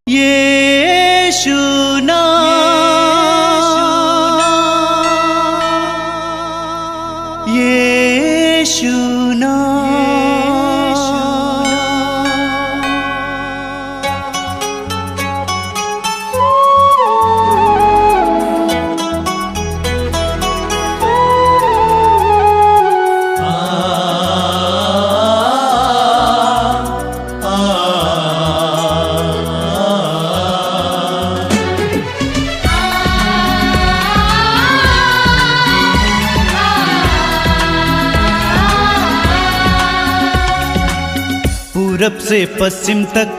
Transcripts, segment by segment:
यीशु नाम, यीशु पूरब से पश्चिम तक,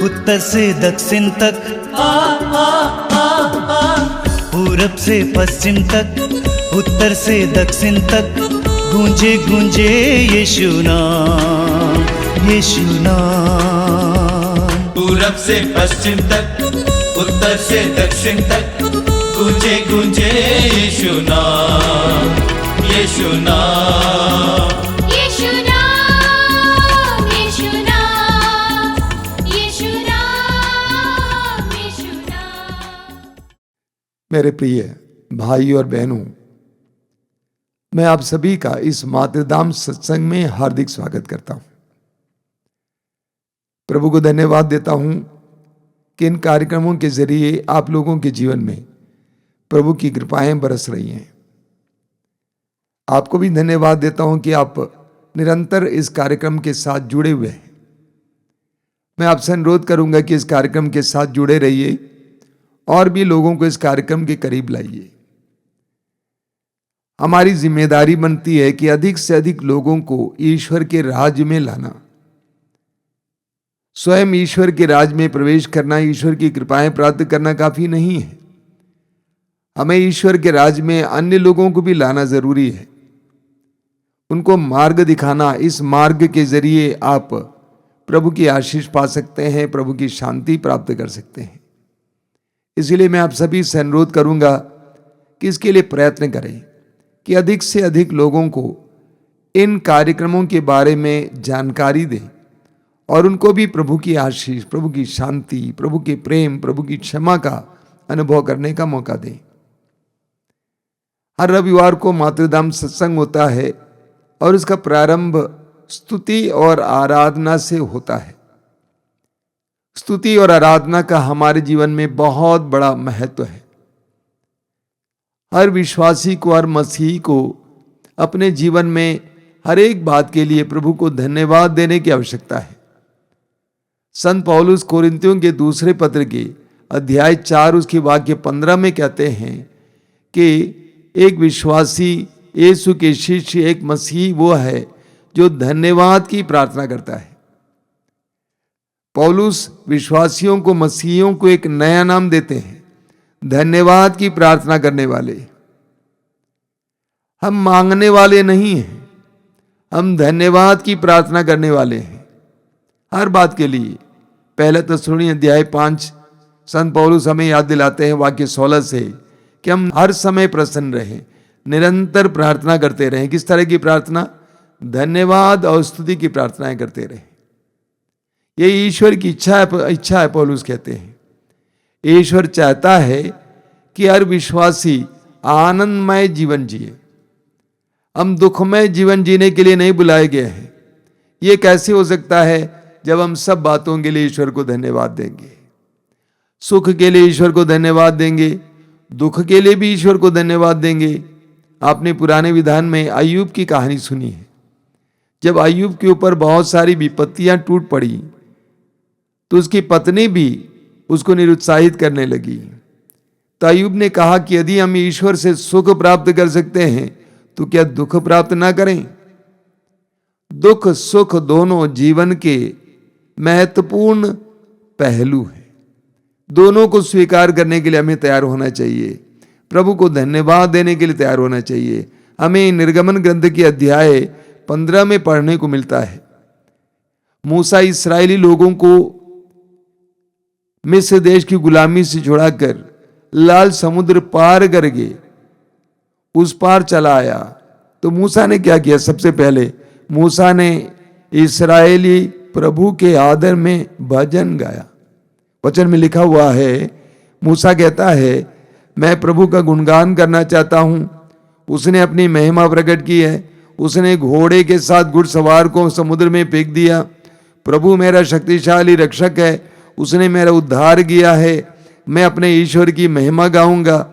उत्तर से दक्षिण तक, पूरब से पश्चिम तक, उत्तर से दक्षिण तक, गूंजे गूंजे यीशु नाम, यीशु नाम। पूरब से पश्चिम तक, उत्तर से दक्षिण तक, गूंजे गूंजे यीशु नाम, यीशु नाम। मेरे प्रिय भाई और बहनों, मैं आप सभी का इस मातृधाम सत्संग में हार्दिक स्वागत करता हूं। प्रभु को धन्यवाद देता हूं कि इन कार्यक्रमों के जरिए आप लोगों के जीवन में प्रभु की कृपाएं बरस रही हैं। आपको भी धन्यवाद देता हूं कि आप निरंतर इस कार्यक्रम के साथ जुड़े हुए हैं। मैं आपसे अनुरोध करूंगा कि इस कार्यक्रम के साथ जुड़े रहिए और भी लोगों को इस कार्यक्रम के करीब लाइए। हमारी जिम्मेदारी बनती है कि अधिक से अधिक लोगों को ईश्वर के राज्य में लाना। स्वयं ईश्वर के राज्य में प्रवेश करना, ईश्वर की कृपाएं प्राप्त करना काफी नहीं है। हमें ईश्वर के राज्य में अन्य लोगों को भी लाना जरूरी है, उनको मार्ग दिखाना। इस मार्ग के जरिए आप प्रभु की आशीष पा सकते हैं, प्रभु की शांति प्राप्त कर सकते हैं। इसलिए मैं आप सभी से अनुरोध करूंगा कि इसके लिए प्रयत्न करें कि अधिक से अधिक लोगों को इन कार्यक्रमों के बारे में जानकारी दें और उनको भी प्रभु की आशीष, प्रभु की शांति, प्रभु के प्रेम, प्रभु की क्षमा का अनुभव करने का मौका दें। हर रविवार को मातृधाम सत्संग होता है और इसका प्रारंभ स्तुति और आराधना से होता है। स्तुति और आराधना का हमारे जीवन में बहुत बड़ा महत्व है। हर विश्वासी को, हर मसीही को अपने जीवन में हर एक बात के लिए प्रभु को धन्यवाद देने की आवश्यकता है। संत पौलुस कोरिन्थियों के दूसरे पत्र के अध्याय 4 उसके वाक्य 15 में कहते हैं कि एक विश्वासी, यीशु के शिष्य, एक मसीही वो है जो धन्यवाद की प्रार्थना करता है। पौलुस विश्वासियों को, मसीहियों को एक नया नाम देते हैं, धन्यवाद की प्रार्थना करने वाले। हम मांगने वाले नहीं हैं, हम धन्यवाद की प्रार्थना करने वाले हैं हर बात के लिए। पहले थिस्सलुनी अध्याय 5 संत पौलुस हमें याद दिलाते हैं वाक्य 16 से कि हम हर समय प्रसन्न रहें, निरंतर प्रार्थना करते रहें। किस तरह की प्रार्थना? धन्यवाद और स्तुति की प्रार्थनाएं करते रहें। ये ईश्वर की इच्छा है। पौलुस कहते हैं ईश्वर चाहता है कि हर विश्वासी आनंदमय जीवन जिए। हम दुखमय जीवन जीने के लिए नहीं बुलाए गए हैं। ये कैसे हो सकता है जब हम सब बातों के लिए ईश्वर को धन्यवाद देंगे। सुख के लिए ईश्वर को धन्यवाद देंगे, दुख के लिए भी ईश्वर को धन्यवाद देंगे। आपने पुराने विधान में अय्यूब की कहानी सुनी है। जब अय्यूब के ऊपर बहुत सारी विपत्तियां टूट पड़ी तो उसकी पत्नी भी उसको निरुत्साहित करने लगी। तो अय्यूब ने कहा कि यदि हम ईश्वर से सुख प्राप्त कर सकते हैं तो क्या दुख प्राप्त ना करें? दुख सुख दोनों जीवन के महत्वपूर्ण पहलू हैं। दोनों को स्वीकार करने के लिए हमें तैयार होना चाहिए, प्रभु को धन्यवाद देने के लिए तैयार होना चाहिए। हमें निर्गमन ग्रंथ के अध्याय 15 में पढ़ने को मिलता है। मूसा इस्राएली लोगों को मिस्र देश की गुलामी से छुड़ाकर लाल समुद्र पार करके उस पार चला आया। तो मूसा ने क्या किया? सबसे पहले मूसा ने इस्राएली प्रभु के आदर में भजन गाया। वचन में लिखा हुआ है, मूसा कहता है मैं प्रभु का गुणगान करना चाहता हूं। उसने अपनी महिमा प्रकट की है। उसने घोड़े के साथ घुड़सवार को समुद्र में फेंक दिया। प्रभु मेरा शक्तिशाली रक्षक है, उसने मेरा उद्धार किया है। मैं अपने ईश्वर की महिमा गाऊंगा,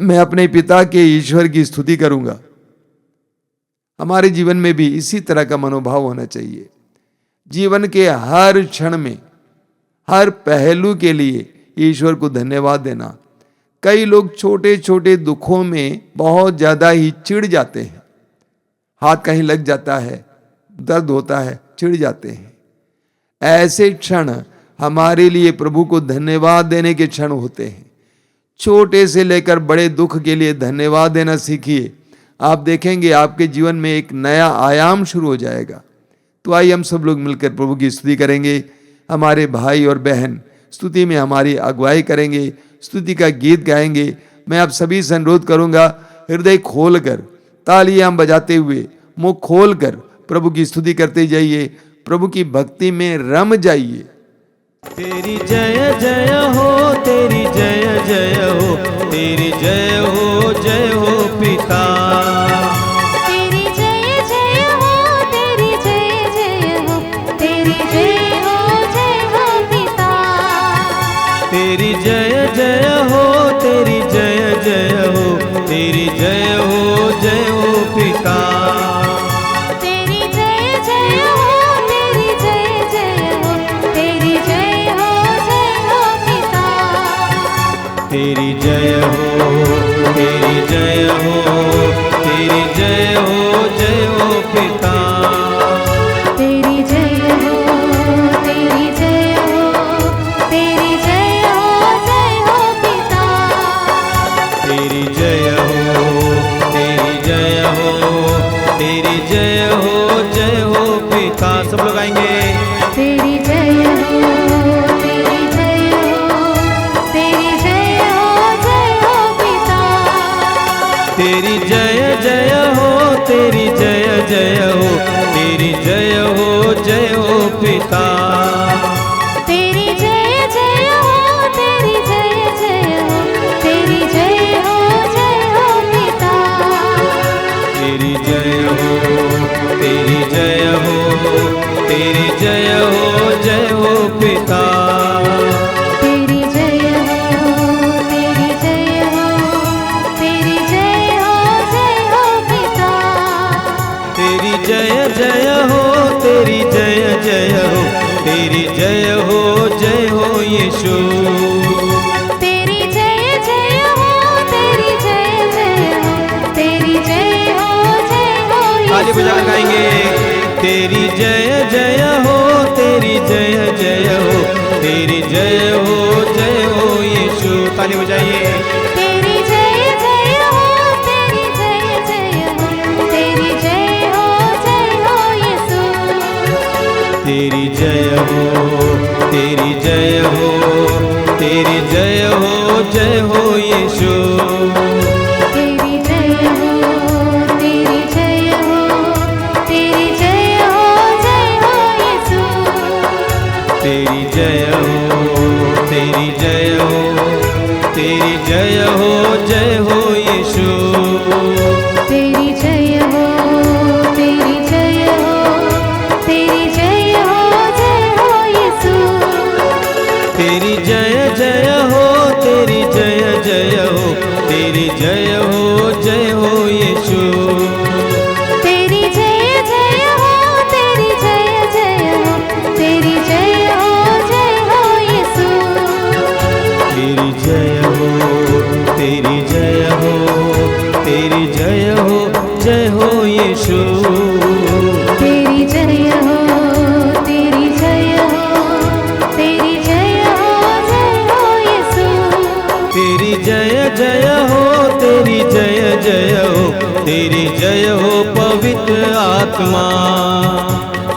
मैं अपने पिता के ईश्वर की स्तुति करूंगा। हमारे जीवन में भी इसी तरह का मनोभाव होना चाहिए। जीवन के हर क्षण में, हर पहलू के लिए ईश्वर को धन्यवाद देना। कई लोग छोटे छोटे दुखों में बहुत ज्यादा ही चिढ़ जाते हैं। हाथ कहीं लग जाता है, दर्द होता है, चिढ़ जाते हैं। ऐसे क्षण हमारे लिए प्रभु को धन्यवाद देने के क्षण होते हैं। छोटे से लेकर बड़े दुख के लिए धन्यवाद देना सीखिए। आप देखेंगे आपके जीवन में एक नया आयाम शुरू हो जाएगा। तो आइए हम सब लोग मिलकर प्रभु की स्तुति करेंगे। हमारे भाई और बहन स्तुति में हमारी अगुवाई करेंगे, स्तुति का गीत गाएंगे। मैं आप सभी से अनुरोध करूंगा, हृदय खोलकर, तालियां हम बजाते हुए, मुंह खोलकर प्रभु की स्तुति करते जाइए, प्रभु की भक्ति में रम जाइए। तेरी जय जय हो, तेरी जय जय हो, तेरी जय हो पिता। तेरी जय जय हो, तेरी जय जय हो, तेरी जय हो पिता। तेरी जय जय हो, तेरी जय जय हो, तेरी जय हो पिता। तेरी जय जय हो, तेरी जय जय हो, तेरी जय हो पिता। तेरी जय हो, तेरी जय हो, तेरी जय हो पिता। तेरी जय हो, तेरी जय हो, तेरी जय हो पिता। तेरी जय हो, तेरी जय हो, तेरी जय हो पिता। सब लोग आएंगे। तेरी जय हो, तेरी जय हो, तेरी जय हो पिता। तेरी जय जय हो, तेरी जय जय हो, तेरी जय हो पिता। तेरी जय जय हो, तेरी जय जय हो, तेरी जय हो पिता। तेरी जय हो, तेरी जय हो, तेरी जय हो पिता। तेरी जय हो, तेरी जय हो, तेरी जय हो पिता। तेरी जय जय हो, तेरी जय जय हो, तेरी जय हो यीशु। तेरी जय जय हो, तेरी जय जय हो, तेरी जय हो ताली बजा कर गाएंगे। तेरी जय जय हो, तेरी जय जय हो, तेरी जय हो यीशु। ताली बजाइए। तेरी जय जय हो, तेरी जय जय हो, तेरी जय हो यीशु। तेरी जय हो, तेरी जय हो, तेरी जय हो यीशु। तेरी जय हो, तेरी जय हो, तेरी जय हो यीशु। तेरी जय हो, तेरी जय हो, तेरी जय हो यीशु। तेरी जय हो, तेरी जय हो, तेरी जय हो यीशु। तेरी जय जय हो, तेरी जय जय हो, तेरी जय हो यीशु। तेरी जय जय हो, तेरी जय जय हो, तेरी जय हो यीशु। तेरी जय हो, तेरी जय हो, तेरी जय हो यीशु। तेरी जय हो, तेरी जय हो, तेरी जय हो यीशु। तेरी जय जय हो, तेरी जय जय हो, तेरी जय हो पवित्र आत्मा।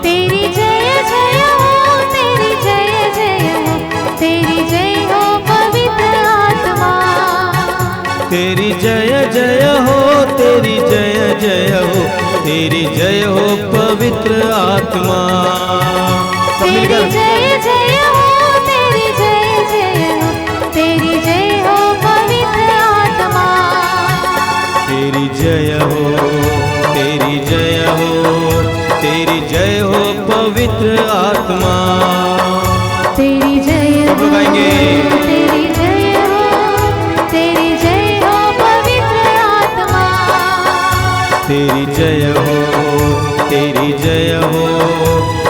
तेरी जय जय हो, तेरी जय जय हो, तेरी जय हो पवित्र आत्मा। तेरी जय जय हो, तेरी जय जय हो, तेरी जय हो पवित्र आत्मा। सब जय हो,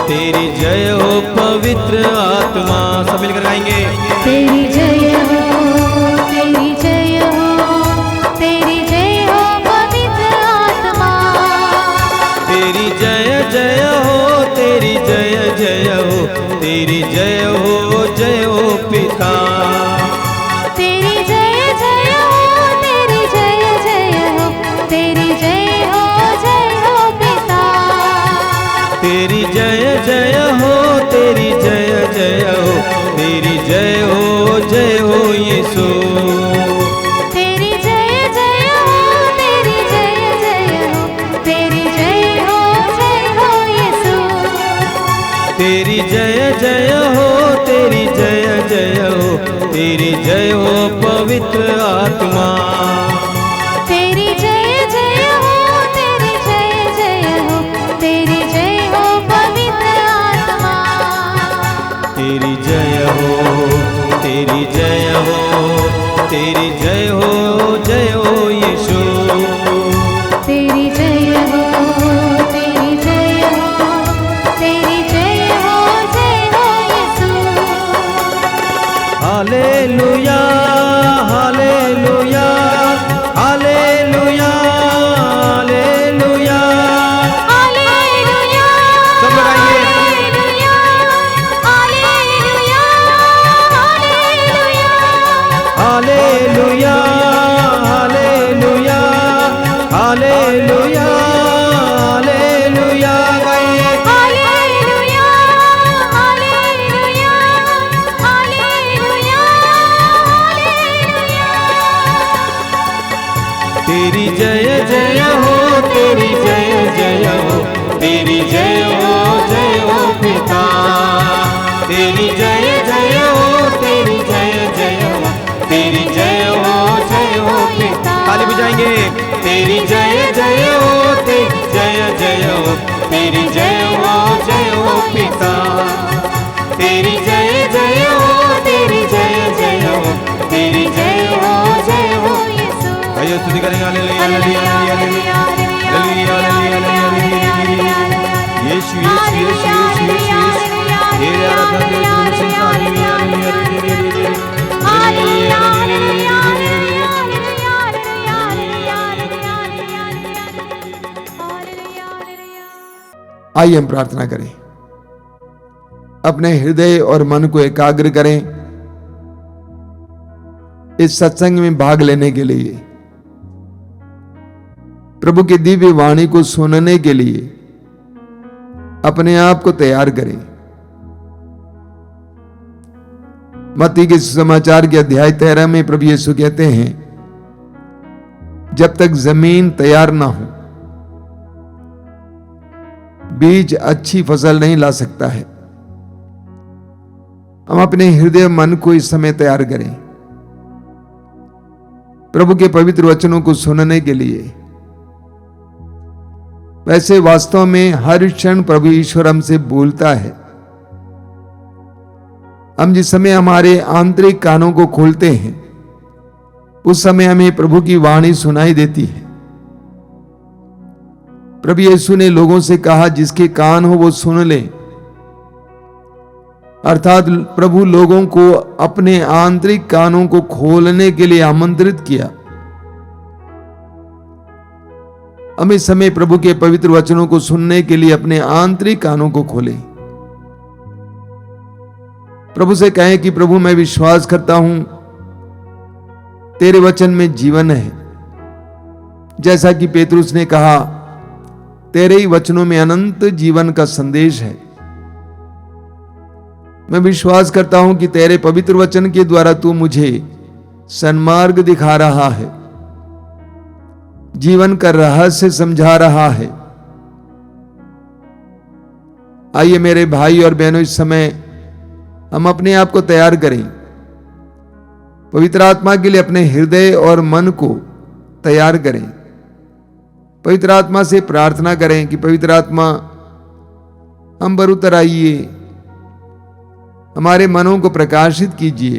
तेरी जय हो पवित्र आत्मा। सब मिलकर गाएंगे। तेरी जय हो, तेरी जय हो, तेरी जय हो पवित्र आत्मा। तेरी जय जय हो, तेरी जय जय हो, तेरी जय हो पिता। तेरी जय जय हो, तेरी जय जय हो, तेरी जय हो पिता। तेरी जय जय हो, तेरी जय जय हो, तेरी जय हो यीशु। तेरी जय जय हो, तेरी जय जय हो, तेरी जय हो यीशु। तेरी जय जय हो, तेरी जय जय हो, तेरी जय हो पवित्र आत्मा। तेरी जय जय हो, तेरी जय जय हो, तेरी जय हो पवित्र आत्मा। तेरी जय हो, तेरी जय हो, तेरी जय हो यीशु। तेरी जय हो, तेरी जय हो, तेरी जय हो यीशु। हालेलुया, हालेलुया, हालेलुया, हालेलुया। हालेलुया, सब लोग आइए। हालेलुया, hallelujah, hallelujah, hallelujah. Hallelujah, hallelujah, हालेलुया गाइए। हालेलुया, हालेलुया, हालेलुया, हालेलुया। तेरी जय जय हो, तेरी जय जय हो, तेरी जय हो पिता। तेरी जय जय हो, तेरी जय जय हो, तेरी जय हो पिता। ताली बजाएंगे। तेरी जय जय हो, तेरी जय जय हो, तेरी जय हो पिता। तेरी जय जय हो, तेरी जय जय हो, तेरी जय हो यीशु। आइए स्तुति करेंगे। Hallelujah, hallelujah, hallelujah, hallelujah, hallelujah, हालेलुया। यीशु यीशु यीशु यीशु यीशु यीशु। तेरे आराधना तेरे गुण संसार। हालेलुया, हालेलुया, हालेलुया, हालेलुया, हालेलुया, आइए हम प्रार्थना करें। अपने हृदय और मन को एकाग्र करें इस सत्संग में भाग लेने के लिए, प्रभु की दिव्य वाणी को सुनने के लिए अपने आप को तैयार करें। मत्ती के समाचार के अध्याय 13 में प्रभु यीशु कहते हैं, जब तक जमीन तैयार ना हो बीज अच्छी फसल नहीं ला सकता है। हम अपने हृदय मन को इस समय तैयार करें प्रभु के पवित्र वचनों को सुनने के लिए। वैसे वास्तव में हर क्षण प्रभु ईश्वर हमसे बोलता है। हम जिस समय हमारे आंतरिक कानों को खोलते हैं उस समय हमें प्रभु की वाणी सुनाई देती है। प्रभु यीशु ने लोगों से कहा, जिसके कान हो वो सुन ले। अर्थात प्रभु लोगों को अपने आंतरिक कानों को खोलने के लिए आमंत्रित किया। हम इस समय प्रभु के पवित्र वचनों को सुनने के लिए अपने आंतरिक कानों को खोलें। प्रभु से कहें कि प्रभु मैं विश्वास करता हूं तेरे वचन में जीवन है। जैसा कि पेतरुस ने कहा, तेरे ही वचनों में अनंत जीवन का संदेश है। मैं विश्वास करता हूं कि तेरे पवित्र वचन के द्वारा तू मुझे सन्मार्ग दिखा रहा है, जीवन का रहस्य समझा रहा है। आइए मेरे भाई और बहनों, इस समय हम अपने आप को तैयार करें। पवित्र आत्मा के लिए अपने हृदय और मन को तैयार करें। पवित्र आत्मा से प्रार्थना करें कि पवित्र आत्मा हम पर उतर आइए, हमारे मनों को प्रकाशित कीजिए।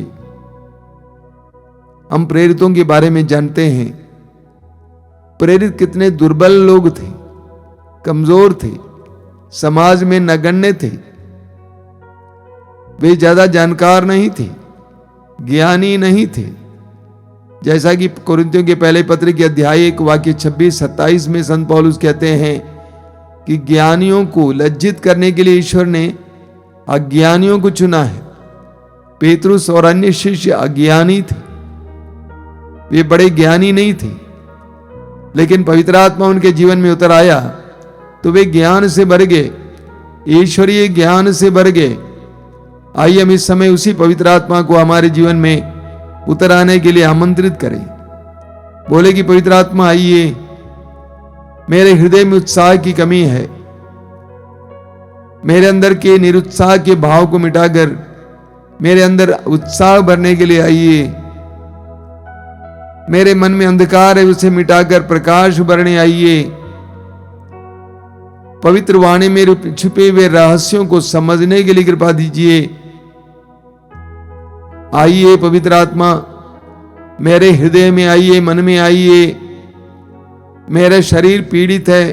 हम प्रेरितों के बारे में जानते हैं, प्रेरित कितने दुर्बल लोग थे, कमजोर थे, समाज में नगण्य थे, वे ज्यादा जानकार नहीं थे, ज्ञानी नहीं थे। जैसा कि कोरिन्थियों के पहले पत्र के अध्याय 1 वाक्य 26-27 में संत पौलुस कहते हैं कि ज्ञानियों को लज्जित करने के लिए ईश्वर ने अज्ञानियों को चुना है। पेतरुस और अन्य शिष्य अज्ञानी थे, वे बड़े ज्ञानी नहीं थे, लेकिन पवित्र आत्मा उनके जीवन में उतर आया तो वे ज्ञान से भर गए, ईश्वरीय ज्ञान से भर गए। आइए हम इस समय उसी पवित्र आत्मा को हमारे जीवन में उतर आने के लिए आमंत्रित करें। बोले कि पवित्र आत्मा आइए, मेरे हृदय में उत्साह की कमी है, मेरे अंदर के निरुत्साह के भाव को मिटाकर मेरे अंदर उत्साह भरने के लिए आइए। मेरे मन में अंधकार है, उसे मिटाकर प्रकाश भरने आइए। पवित्र वाणी में छुपे हुए रहस्यों को समझने के लिए कृपा दीजिए। आइए पवित्र आत्मा, मेरे हृदय में आइए, मन में आइए। मेरा शरीर पीड़ित है,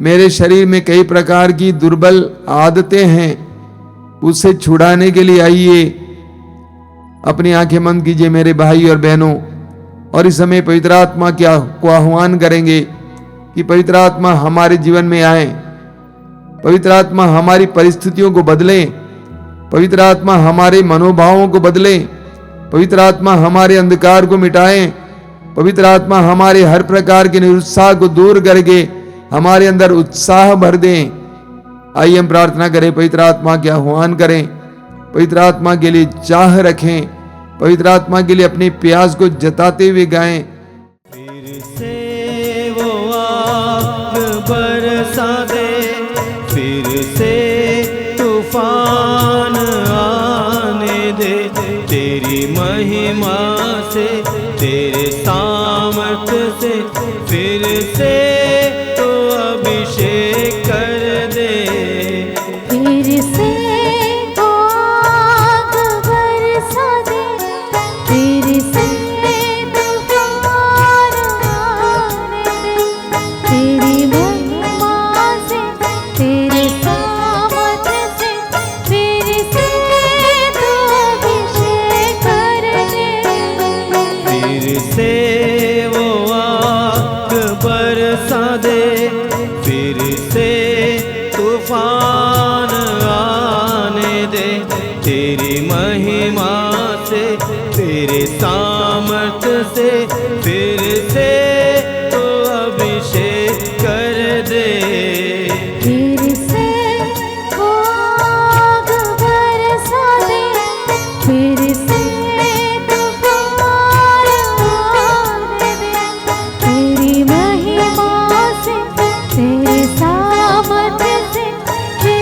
मेरे शरीर में कई प्रकार की दुर्बल आदतें हैं, उससे छुड़ाने के लिए आइए। अपनी आंखें बंद कीजिए मेरे भाई और बहनों, और इस समय पवित्र आत्मा को आह्वान करेंगे कि पवित्र आत्मा हमारे जीवन में आए, पवित्र आत्मा हमारी परिस्थितियों को बदले, पवित्र आत्मा हमारे मनोभावों को बदले, पवित्र आत्मा हमारे अंधकार को मिटाए, पवित्र आत्मा हमारे हर प्रकार के निरुत्साह को दूर करके हमारे अंदर उत्साह भर दें। आइए हम प्रार्थना करें, पवित्र आत्मा के आह्वान करें, पवित्र आत्मा के लिए चाह रखें, पवित्र आत्मा के लिए अपनी प्यास को जताते हुए गाएं। फिर से वो आग बरसा दे, फिर से तूफान आने दे, तेरी महिमा से, तेरे सामर्थ्य से, फिर से तो अभिषेक कर दे। फिर से तो आग बरसा दे, फिर से तूफान आने दे, तेरी महिमा से, तेरे सामर्थ्य से, फिर से तो अभिषेक कर दे। फिर से वो आग बरसा दे, फिर से तूफान आने दे, तेरी महिमा से, तेरे सामर्थ्य से, फिर से तो अभिषेक कर दे। फिर से वो आग बरसा दे, फिर से तूफान आने दे, तेरी महिमा से, तेरे सामर्थ्य से, फिर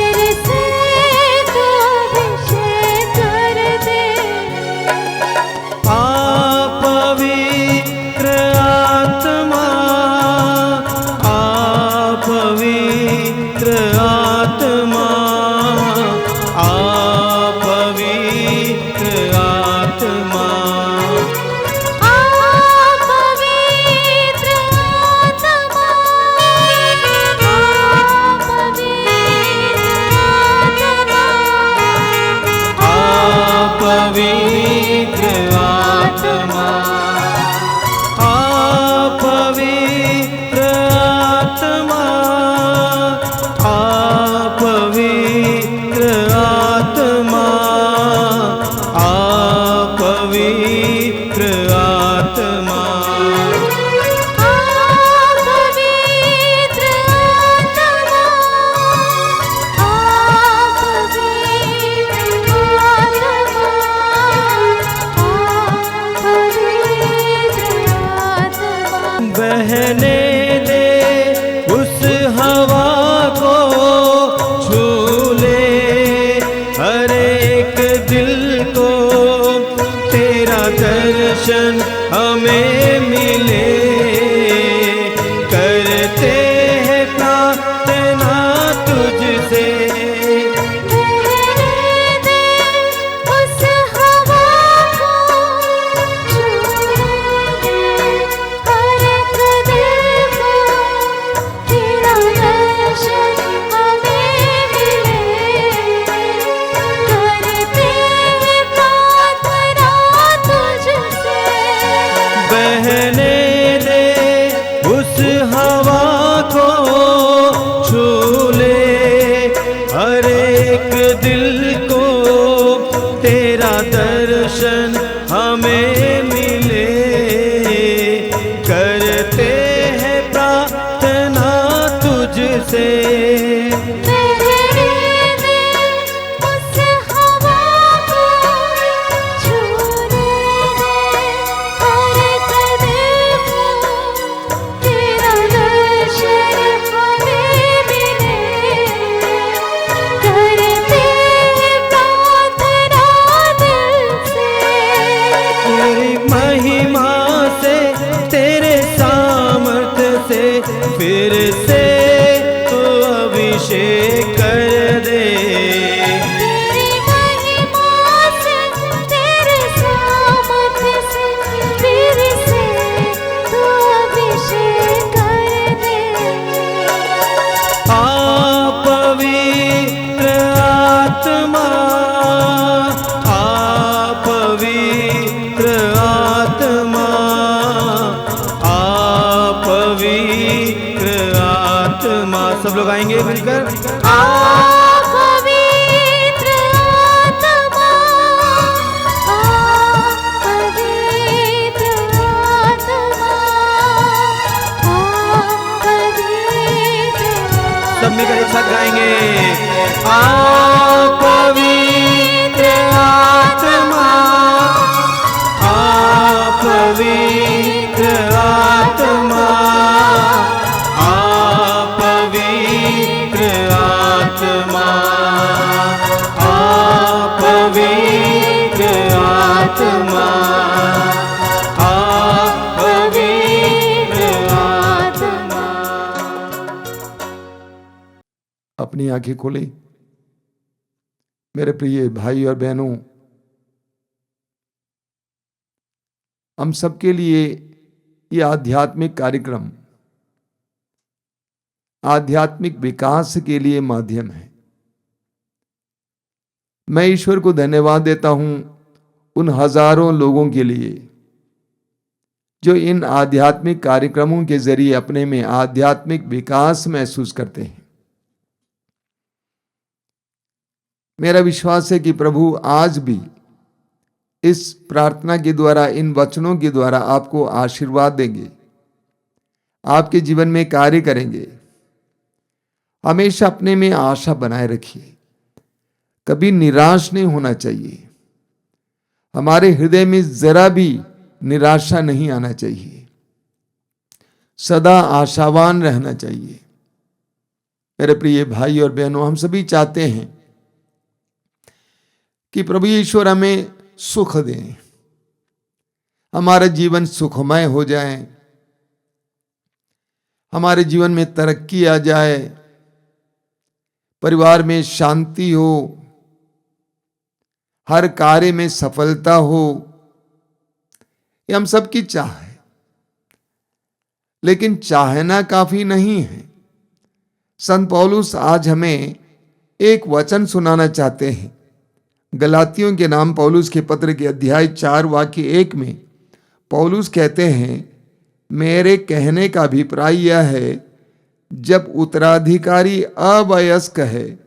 आत्मा आ पवित्र आत्मा आ पवित्र आत्मा। सब लोग आएंगे मिलकर। पवित्र आत्मा पवित्र आत्मा पवित्र। सब मिलकर एक साथ गाएंगे। आ पवित्र आत्मा आ पवित्र आत्मा आ पवित्र आत्मा आ पवित्र आत्मा आ पवित्र आत्मा। अपनी आंखें खोलें। मेरे प्रिय भाई और बहनों, हम सबके लिए ये आध्यात्मिक कार्यक्रम आध्यात्मिक विकास के लिए माध्यम है। मैं ईश्वर को धन्यवाद देता हूं उन हजारों लोगों के लिए जो इन आध्यात्मिक कार्यक्रमों के जरिए अपने में आध्यात्मिक विकास महसूस करते हैं। मेरा विश्वास है कि प्रभु आज भी इस प्रार्थना के द्वारा, इन वचनों के द्वारा आपको आशीर्वाद देंगे, आपके जीवन में कार्य करेंगे। हमेशा अपने में आशा बनाए रखिए, कभी निराश नहीं होना चाहिए। हमारे हृदय में जरा भी निराशा नहीं आना चाहिए, सदा आशावान रहना चाहिए। मेरे प्रिय भाई और बहनों, हम सभी चाहते हैं कि प्रभु ईश्वर हमें सुख दें, हमारा जीवन सुखमय हो जाए, हमारे जीवन में तरक्की आ जाए, परिवार में शांति हो, हर कार्य में सफलता हो। ये हम सबकी चाह है, लेकिन चाहना काफी नहीं है। संत पौलुस आज हमें एक वचन सुनाना चाहते हैं। गलातियों के नाम पौलुस के पत्र के अध्याय 4 वाक्य 1 में पौलुस कहते हैं, मेरे कहने का अभिप्राय यह है, जब उत्तराधिकारी अवयस्क है,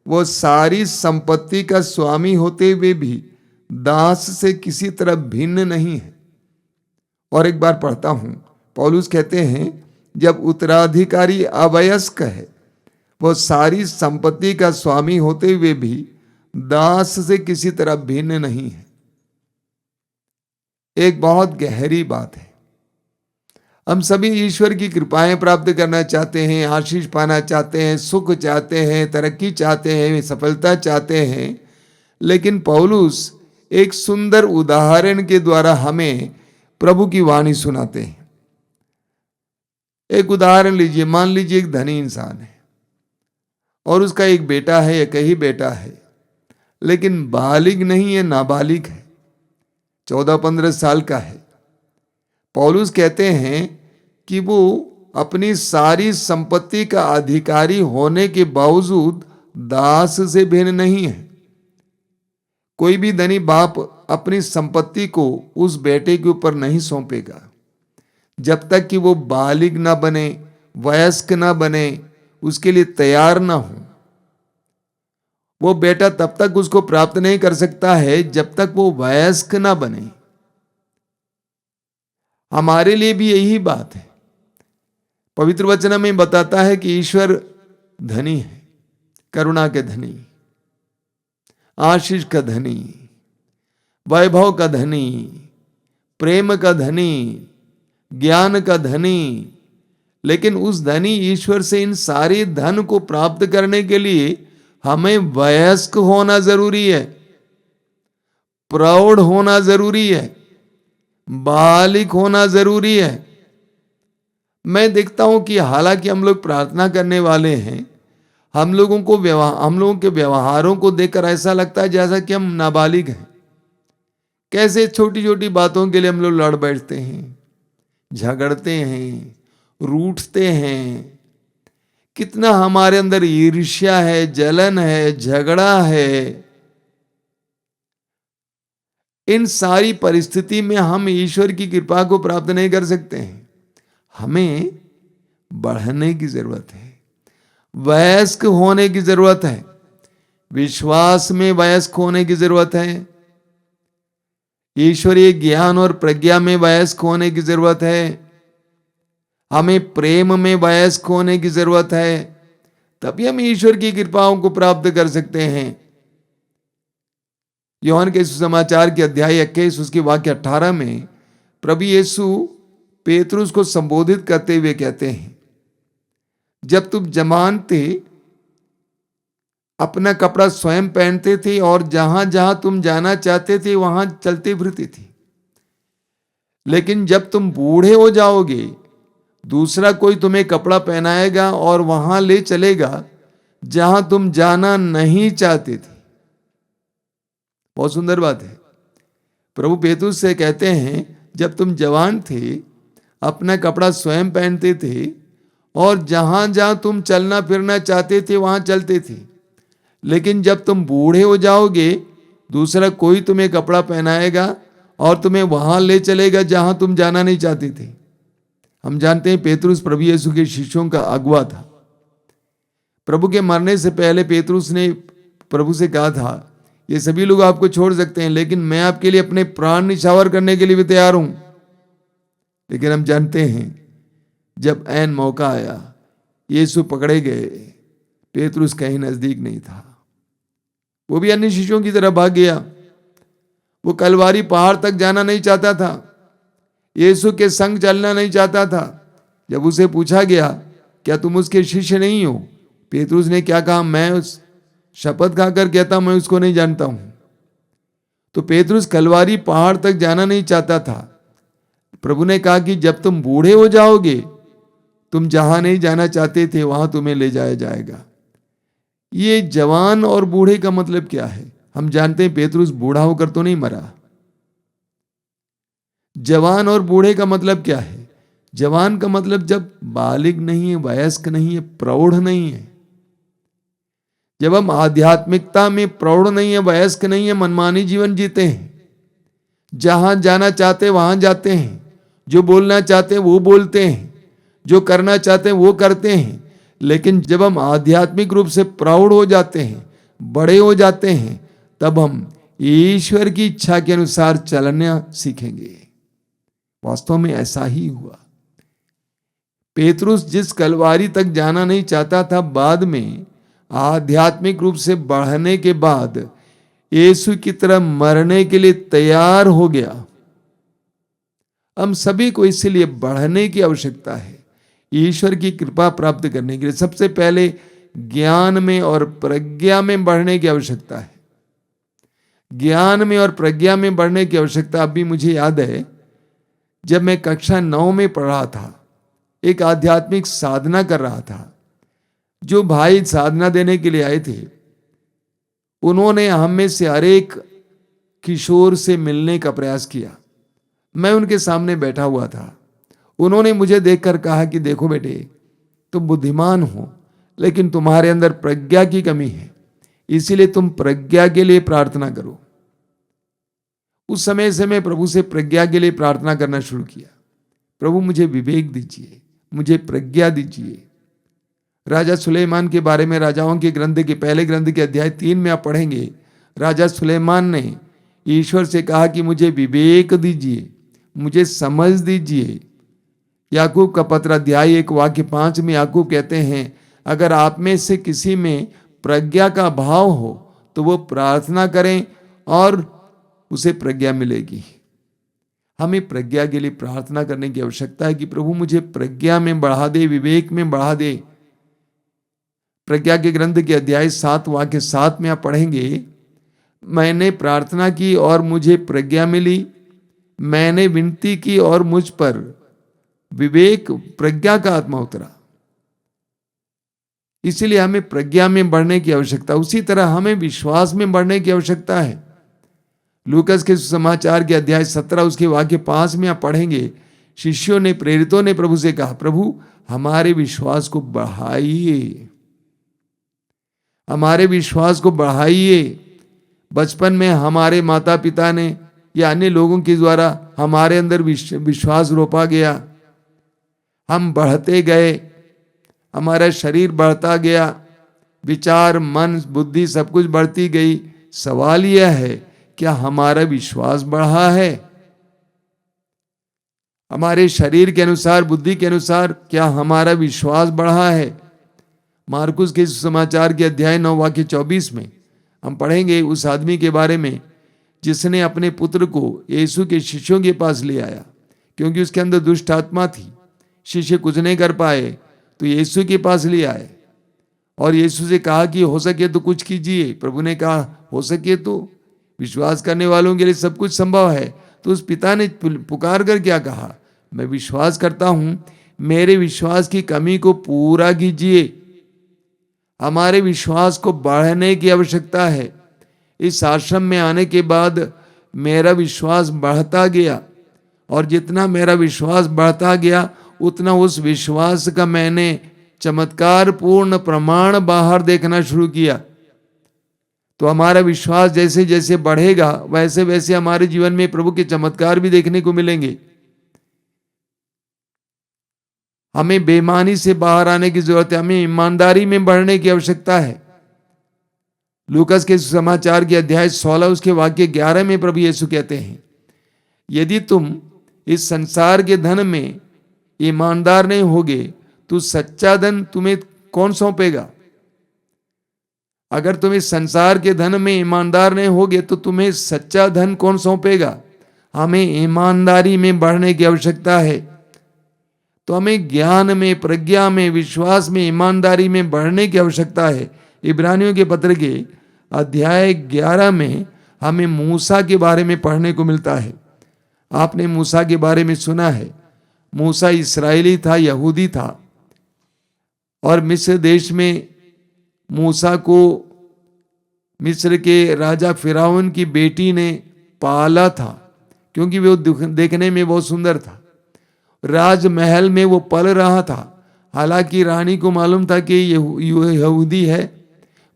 वो सारी संपत्ति का स्वामी होते हुए भी दास से किसी तरह भिन्न नहीं है। और एक बार पढ़ता हूं, पौलुस कहते हैं, जब उत्तराधिकारी अवयस्क है, वो सारी संपत्ति का स्वामी होते हुए भी दास से किसी तरह भिन्न नहीं है। एक बहुत गहरी बात है। हम सभी ईश्वर की कृपाएं प्राप्त करना चाहते हैं, आशीष पाना चाहते हैं, सुख चाहते हैं, तरक्की चाहते हैं, सफलता चाहते हैं। लेकिन पौलुस एक सुंदर उदाहरण के द्वारा हमें प्रभु की वाणी सुनाते हैं। एक उदाहरण लीजिए, मान लीजिए एक धनी इंसान है और उसका एक बेटा है, एक ही बेटा है, लेकिन बालिग नहीं है, नाबालिग है, 14-15 साल का है। पौलुस कहते हैं कि वो अपनी सारी संपत्ति का अधिकारी होने के बावजूद दास से भिन्न नहीं है। कोई भी धनी बाप अपनी संपत्ति को उस बेटे के ऊपर नहीं सौंपेगा जब तक कि वो बालिग ना बने, वयस्क ना बने, उसके लिए तैयार ना हो। वो बेटा तब तक उसको प्राप्त नहीं कर सकता है जब तक वो वयस्क ना बने। हमारे लिए भी यही बात है। पवित्र वचन में बताता है कि ईश्वर धनी है, करुणा के धनी, आशीष का धनी, वैभव का धनी, प्रेम का धनी, ज्ञान का धनी। लेकिन उस धनी ईश्वर से इन सारे धन को प्राप्त करने के लिए हमें वयस्क होना जरूरी है, प्रौढ़ होना जरूरी है, बालिग होना जरूरी है। मैं देखता हूं कि हालांकि हम लोग प्रार्थना करने वाले हैं, हम लोगों के व्यवहारों को देखकर ऐसा लगता है जैसा कि हम नाबालिग हैं। कैसे छोटी छोटी बातों के लिए हम लोग लड़ बैठते हैं, झगड़ते हैं, रूठते हैं। कितना हमारे अंदर ईर्ष्या है, जलन है, झगड़ा है, इन सारी परिस्थिति में हम ईश्वर की कृपा को प्राप्त नहीं कर सकते हैं। हमें बढ़ने की जरूरत है, वयस्क होने की जरूरत है, विश्वास में वयस्क होने की जरूरत है, ईश्वरीय ज्ञान और प्रज्ञा में वयस्क होने की जरूरत है, हमें प्रेम में वयस्क होने की जरूरत है। तभी हम ईश्वर की कृपाओं को प्राप्त कर सकते हैं। यूहन्ना के सुसमाचार के अध्याय 21 उसके वाक्य 18 में प्रभु यीशु पेतरुस को संबोधित करते हुए कहते हैं, जब तुम जवान थे अपना कपड़ा स्वयं पहनते थे और जहां जहां तुम जाना चाहते थे वहां चलते फिरते थे। लेकिन जब तुम बूढ़े हो जाओगे दूसरा कोई तुम्हें कपड़ा पहनाएगा और वहां ले चलेगा जहां तुम जाना नहीं चाहते थे। बहुत सुंदर बात है। प्रभु पेतरुस से कहते हैं, जब तुम जवान थे अपना कपड़ा स्वयं पहनते थे और जहां जहां तुम चलना फिरना चाहते थे वहां चलते थे। लेकिन जब तुम बूढ़े हो जाओगे दूसरा कोई तुम्हें कपड़ा पहनाएगा और तुम्हें वहां ले चलेगा जहां तुम जाना नहीं चाहते थे। हम जानते हैं पेतरुस प्रभु यीशु के शिष्यों का अगुवा था। प्रभु के मरने से पहले पेतरुस ने प्रभु से कहा था, ये सभी लोग आपको छोड़ सकते हैं लेकिन मैं आपके लिए अपने प्राण निछावर करने के लिए भी तैयार हूं। लेकिन हम जानते हैं जब ऐन मौका आया यीशु पकड़े गए, पेतरुस कहीं नजदीक नहीं था। वो भी अन्य शिष्यों की तरह भाग गया। वो कलवारी पहाड़ तक जाना नहीं चाहता था, यीशु के संग चलना नहीं चाहता था। जब उसे पूछा गया क्या तुम उसके शिष्य नहीं हो, पेतरुस ने क्या कहा, मैं उस शपथ खाकर कहता मैं उसको नहीं जानता हूं। तो पेतरुस कलवारी पहाड़ तक जाना नहीं चाहता था। प्रभु ने कहा कि जब तुम बूढ़े हो जाओगे तुम जहां नहीं जाना चाहते थे वहां तुम्हें ले जाया जाएगा। ये जवान और बूढ़े का मतलब क्या है? हम जानते हैं पेतरुस बूढ़ा होकर तो नहीं मरा। जवान और बूढ़े का मतलब क्या है? जवान का मतलब जब बालिग नहीं है, वयस्क नहीं है, प्रौढ़ नहीं है। जब हम आध्यात्मिकता में प्रौढ़ नहीं है, वयस्क नहीं है, मनमानी जीवन जीते हैं, जहां जाना चाहते वहां जाते हैं, जो बोलना चाहते हैं वो बोलते हैं, जो करना चाहते हैं वो करते हैं। लेकिन जब हम आध्यात्मिक रूप से प्रौढ़ हो जाते हैं, बड़े हो जाते हैं, तब हम ईश्वर की इच्छा के अनुसार चलना सीखेंगे। वास्तव में ऐसा ही हुआ। पेतरुस जिस कलवारी तक जाना नहीं चाहता था, बाद में आध्यात्मिक रूप से बढ़ने के बाद यीशु की तरह मरने के लिए तैयार हो गया। हम सभी को इसलिए बढ़ने की आवश्यकता है, ईश्वर की कृपा प्राप्त करने के लिए। सबसे पहले ज्ञान में और प्रज्ञा में बढ़ने की आवश्यकता है। ज्ञान में और प्रज्ञा में बढ़ने की आवश्यकता। अभी मुझे याद है जब मैं कक्षा 9 में पढ़ रहा था, एक आध्यात्मिक साधना कर रहा था। जो भाई साधना देने के लिए आए थे उन्होंने हम में से हर एक किशोर से मिलने का प्रयास किया। मैं उनके सामने बैठा हुआ था। उन्होंने मुझे देखकर कहा कि देखो बेटे, तुम बुद्धिमान हो लेकिन तुम्हारे अंदर प्रज्ञा की कमी है, इसीलिए तुम प्रज्ञा के लिए प्रार्थना करो। उस समय से मैं प्रभु से प्रज्ञा के लिए प्रार्थना करना शुरू किया। प्रभु मुझे विवेक दीजिए, मुझे प्रज्ञा दीजिए। राजा सुलेमान के बारे में राजाओं के ग्रंथ के पहले ग्रंथ के अध्याय 3 में आप पढ़ेंगे। राजा सुलेमान ने ईश्वर से कहा कि मुझे विवेक दीजिए, मुझे समझ दीजिए। याकूब का पत्र अध्याय 1 वाक्य 5 में याकूब कहते हैं, अगर आप में से किसी में प्रज्ञा का भाव हो तो वो प्रार्थना करें और उसे प्रज्ञा मिलेगी। हमें प्रज्ञा के लिए प्रार्थना करने की आवश्यकता है कि प्रभु मुझे प्रज्ञा में बढ़ा दे, विवेक में बढ़ा दे। प्रज्ञा के ग्रंथ के अध्याय 7 वाक्य 7 में आप पढ़ेंगे, मैंने प्रार्थना की और मुझे प्रज्ञा मिली, मैंने विनती की और मुझ पर विवेक प्रज्ञा का आत्मा उतरा। इसलिए हमें प्रज्ञा में बढ़ने की आवश्यकता। उसी तरह हमें विश्वास में बढ़ने की आवश्यकता है। लूकस के सुसमाचार के अध्याय 17 उसके वाक्य 5 में आप पढ़ेंगे, शिष्यों ने, प्रेरितों ने प्रभु से कहा, प्रभु हमारे विश्वास को बढ़ाइए, हमारे विश्वास को बढ़ाइए। बचपन में हमारे माता पिता ने या अन्य लोगों के द्वारा हमारे अंदर विश्वास रोपा गया, हम बढ़ते गए, हमारा शरीर बढ़ता गया, विचार, मन, बुद्धि सब कुछ बढ़ती गई। सवाल यह है, क्या हमारा विश्वास बढ़ा है? हमारे शरीर के अनुसार, बुद्धि के अनुसार क्या हमारा विश्वास बढ़ा है? मार्कुस के समाचार के अध्याय 9 वाक्य 24 में हम पढ़ेंगे उस आदमी के बारे में जिसने अपने पुत्र को यीशु के शिष्यों के पास ले आया, क्योंकि उसके अंदर दुष्ट आत्मा थी। शिष्य कुछ नहीं कर पाए तो यीशु के पास ले आए और यीशु से कहा कि हो सके तो कुछ कीजिए। प्रभु ने कहा, हो सके तो, विश्वास करने वालों के लिए सब कुछ संभव है। तो उस पिता ने पुकार कर क्या कहा, मैं विश्वास करता हूं, मेरे विश्वास की कमी को पूरा कीजिए। हमारे विश्वास को बढ़ाने की आवश्यकता है। इस आश्रम में आने के बाद मेरा विश्वास बढ़ता गया और जितना मेरा विश्वास बढ़ता गया उतना उस विश्वास का मैंने चमत्कार पूर्ण प्रमाण बाहर देखना शुरू किया। तो हमारा विश्वास जैसे जैसे बढ़ेगा वैसे वैसे हमारे जीवन में प्रभु के चमत्कार भी देखने को मिलेंगे। हमें बेईमानी से बाहर आने की जरूरत है, हमें ईमानदारी में बढ़ने की आवश्यकता है। लूकास के समाचार के अध्याय 16 उसके वाक्य 11 में प्रभु यीशु कहते हैं, यदि तुम इस संसार के धन में ईमानदार नहीं होगे तो सच्चा धन तुम्हें कौन सौंपेगा? अगर तुम इस संसार के धन में ईमानदार नहीं होगे तो तुम्हें सच्चा धन कौन सौंपेगा? हमें ईमानदारी में बढ़ने की आवश्यकता है। तो हमें ज्ञान में, प्रज्ञा में, विश्वास में, ईमानदारी में बढ़ने की आवश्यकता है। इब्रानियों के पत्र के अध्याय 11 में हमें मूसा के बारे में पढ़ने को मिलता है। आपने मूसा के बारे में सुना है। मूसा इस्राएली था, यहूदी था और मिस्र देश में मूसा को मिस्र के राजा फिरौन की बेटी ने पाला था, क्योंकि वो देखने में बहुत सुंदर था। राजमहल में वो पल रहा था। हालांकि रानी को मालूम था कि यहूदी है,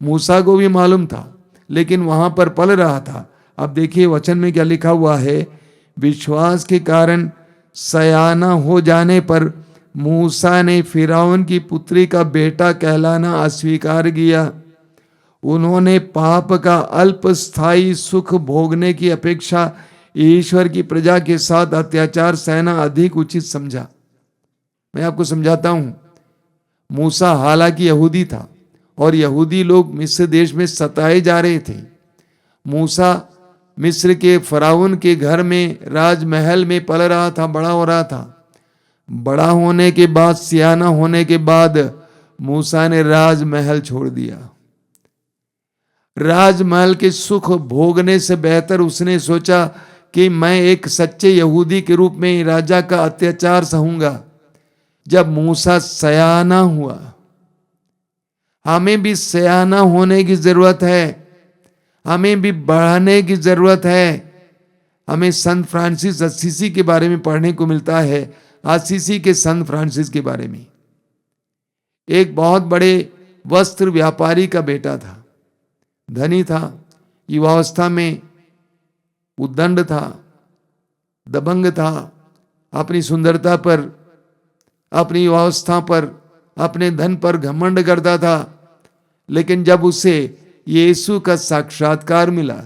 मूसा को भी मालूम था, लेकिन वहां पर पल रहा था। अब देखिए वचन में क्या लिखा हुआ है, विश्वास के कारण सयाना हो जाने पर मूसा ने फिरौन की पुत्री का बेटा कहलाना अस्वीकार किया। उन्होंने पाप का अल्पस्थायी सुख भोगने की अपेक्षा ईश्वर की प्रजा के साथ अत्याचार सहना अधिक उचित समझा। मैं आपको समझाता हूं। मूसा हालांकि यहूदी था और यहूदी लोग मिस्र देश में सताए जा रहे थे। मूसा मिस्र के फराउन के घर में राजमहल में पल रहा था, बड़ा हो रहा था। बड़ा होने के बाद, सियाना होने के बाद मूसा ने राजमहल छोड़ दिया। राजमहल के सुख भोगने से बेहतर उसने सोचा कि मैं एक सच्चे यहूदी के रूप में राजा का अत्याचार सहूंगा। जब मूसा सयाना हुआ, हमें भी सयाना होने की जरूरत है, हमें भी बढ़ाने की जरूरत है। हमें संत फ्रांसिस असीसी के बारे में पढ़ने को मिलता है। असीसी के संत फ्रांसिस के बारे में, एक बहुत बड़े वस्त्र व्यापारी का बेटा था, धनी था, युवावस्था में उद्दंड था, दबंग था, अपनी सुंदरता पर, अपनी युवावस्था पर, अपने धन पर घमंड करता था। लेकिन जब उसे यीशु का साक्षात्कार मिला,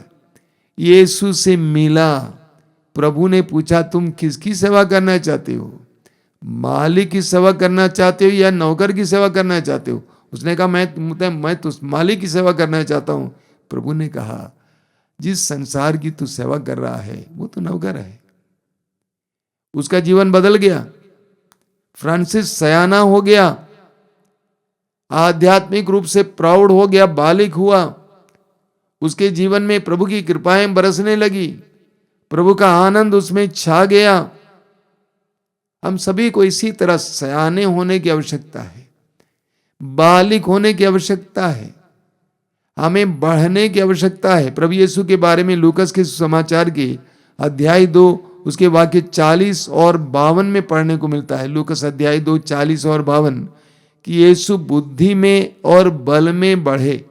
यीशु से मिला, प्रभु ने पूछा तुम किसकी सेवा करना चाहते हो? मालिक की सेवा करना चाहते हो या नौकर की सेवा करना चाहते हो? उसने कहा मैं तो मालिक की सेवा करना चाहता हूं। प्रभु ने कहा जिस संसार की तू सेवा कर रहा है वो तो नौकर है। उसका जीवन बदल गया। फ्रांसिस सयाना हो गया, आध्यात्मिक रूप से प्रौढ़ हो गया, बालिक हुआ। उसके जीवन में प्रभु की कृपाएं बरसने लगी, प्रभु का आनंद उसमें छा गया। हम सभी को इसी तरह सयाने होने की आवश्यकता है, बालिक होने की आवश्यकता है, हमें बढ़ने की आवश्यकता है। प्रभु यीशु के बारे में लूकास के समाचार के अध्याय 2 उसके वाक्य 40 और 52 में पढ़ने को मिलता है। लूकस अध्याय 2 40 और 52 कि यीशु बुद्धि में और बल में बढ़े।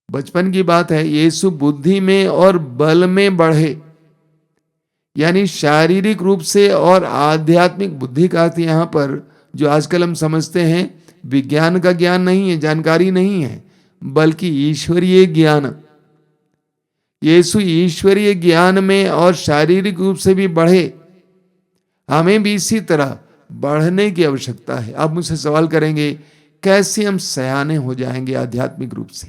बचपन की बात है, यीशु बुद्धि में और बल में बढ़े, यानी शारीरिक रूप से और आध्यात्मिक बुद्धि का अर्थ यहां पर जो आजकल हम समझते हैं विज्ञान का ज्ञान नहीं है, जानकारी नहीं है, बल्कि ईश्वरीय ज्ञान। यीशु ईश्वरीय ज्ञान में और शारीरिक रूप से भी बढ़े। हमें भी इसी तरह बढ़ने की आवश्यकता है। आप मुझसे सवाल करेंगे कैसे हम सयाने हो जाएंगे आध्यात्मिक रूप से,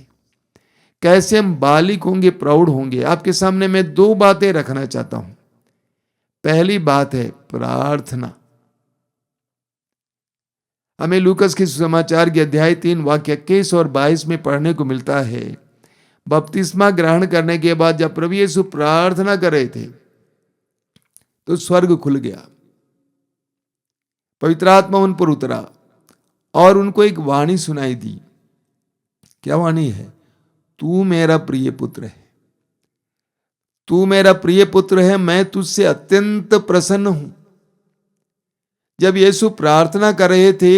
कैसे हम बालिक होंगे, प्रौढ़ होंगे। आपके सामने मैं 2 बातें रखना चाहता हूं। पहली बात है प्रार्थना। हमें लूकस के सुसमाचार के अध्याय 3 वाक्य 21 और 22 में पढ़ने को मिलता है, बपतिस्मा ग्रहण करने के बाद जब प्रभु यीशु प्रार्थना कर रहे थे तो स्वर्ग खुल गया, पवित्र आत्मा उन पर उतरा और उनको एक वाणी सुनाई दी। क्या वाणी है? तू मेरा प्रिय पुत्र है, तू मेरा प्रिय पुत्र है, मैं तुझसे अत्यंत प्रसन्न हूं। जब यीशु प्रार्थना कर रहे थे,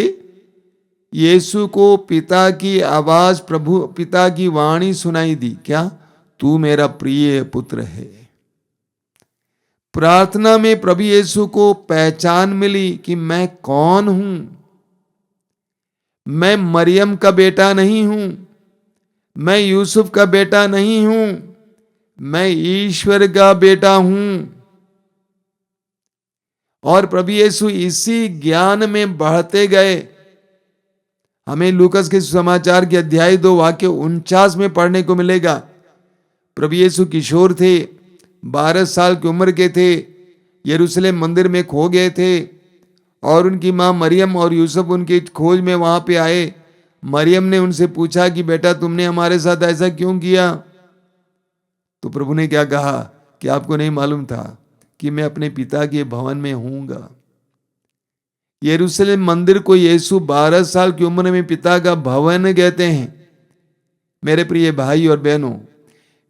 यीशु को पिता की आवाज, प्रभु पिता की वाणी सुनाई दी। क्या? तू मेरा प्रिय पुत्र है। प्रार्थना में प्रभु यीशु को पहचान मिली कि मैं कौन हूं। मैं मरियम का बेटा नहीं हूं, मैं यूसुफ का बेटा नहीं हूं, मैं ईश्वर का बेटा हूं। और प्रभु यीशु इसी ज्ञान में बढ़ते गए। हमें लूकस के सुसमाचार के अध्याय 2 वाक्य 49 में पढ़ने को मिलेगा। प्रभु यीशु किशोर थे, 12 साल की उम्र के थे, यरूशलेम मंदिर में खो गए थे और उनकी मां मरियम और यूसुफ उनकी खोज में वहां पे आए। मरियम ने उनसे पूछा कि बेटा तुमने हमारे साथ ऐसा क्यों किया? तो प्रभु ने क्या कहा कि आपको नहीं मालूम था कि मैं अपने पिता के भवन में हूंगा। यरूशलेम मंदिर को यीशु 12 साल की उम्र में पिता का भवन कहते हैं। मेरे प्रिय भाई और बहनों,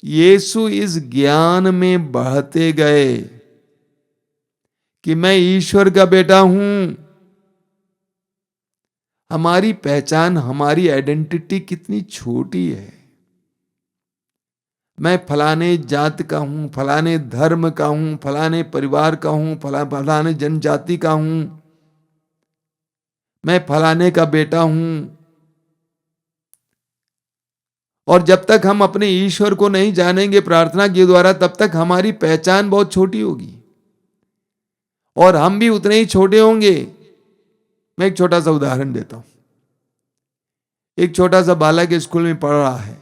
यीशु इस ज्ञान में बढ़ते गए कि मैं ईश्वर का बेटा हूं। हमारी पहचान, हमारी आइडेंटिटी कितनी छोटी है। मैं फलाने जात का हूं, फलाने धर्म का हूं, फलाने परिवार का हूं, फलाने जनजाति का हूं, मैं फलाने का बेटा हूं। और जब तक हम अपने ईश्वर को नहीं जानेंगे प्रार्थना के द्वारा, तब तक हमारी पहचान बहुत छोटी होगी और हम भी उतने ही छोटे होंगे। मैं एक छोटा सा उदाहरण देता हूं। एक छोटा सा बालक स्कूल में पढ़ रहा है,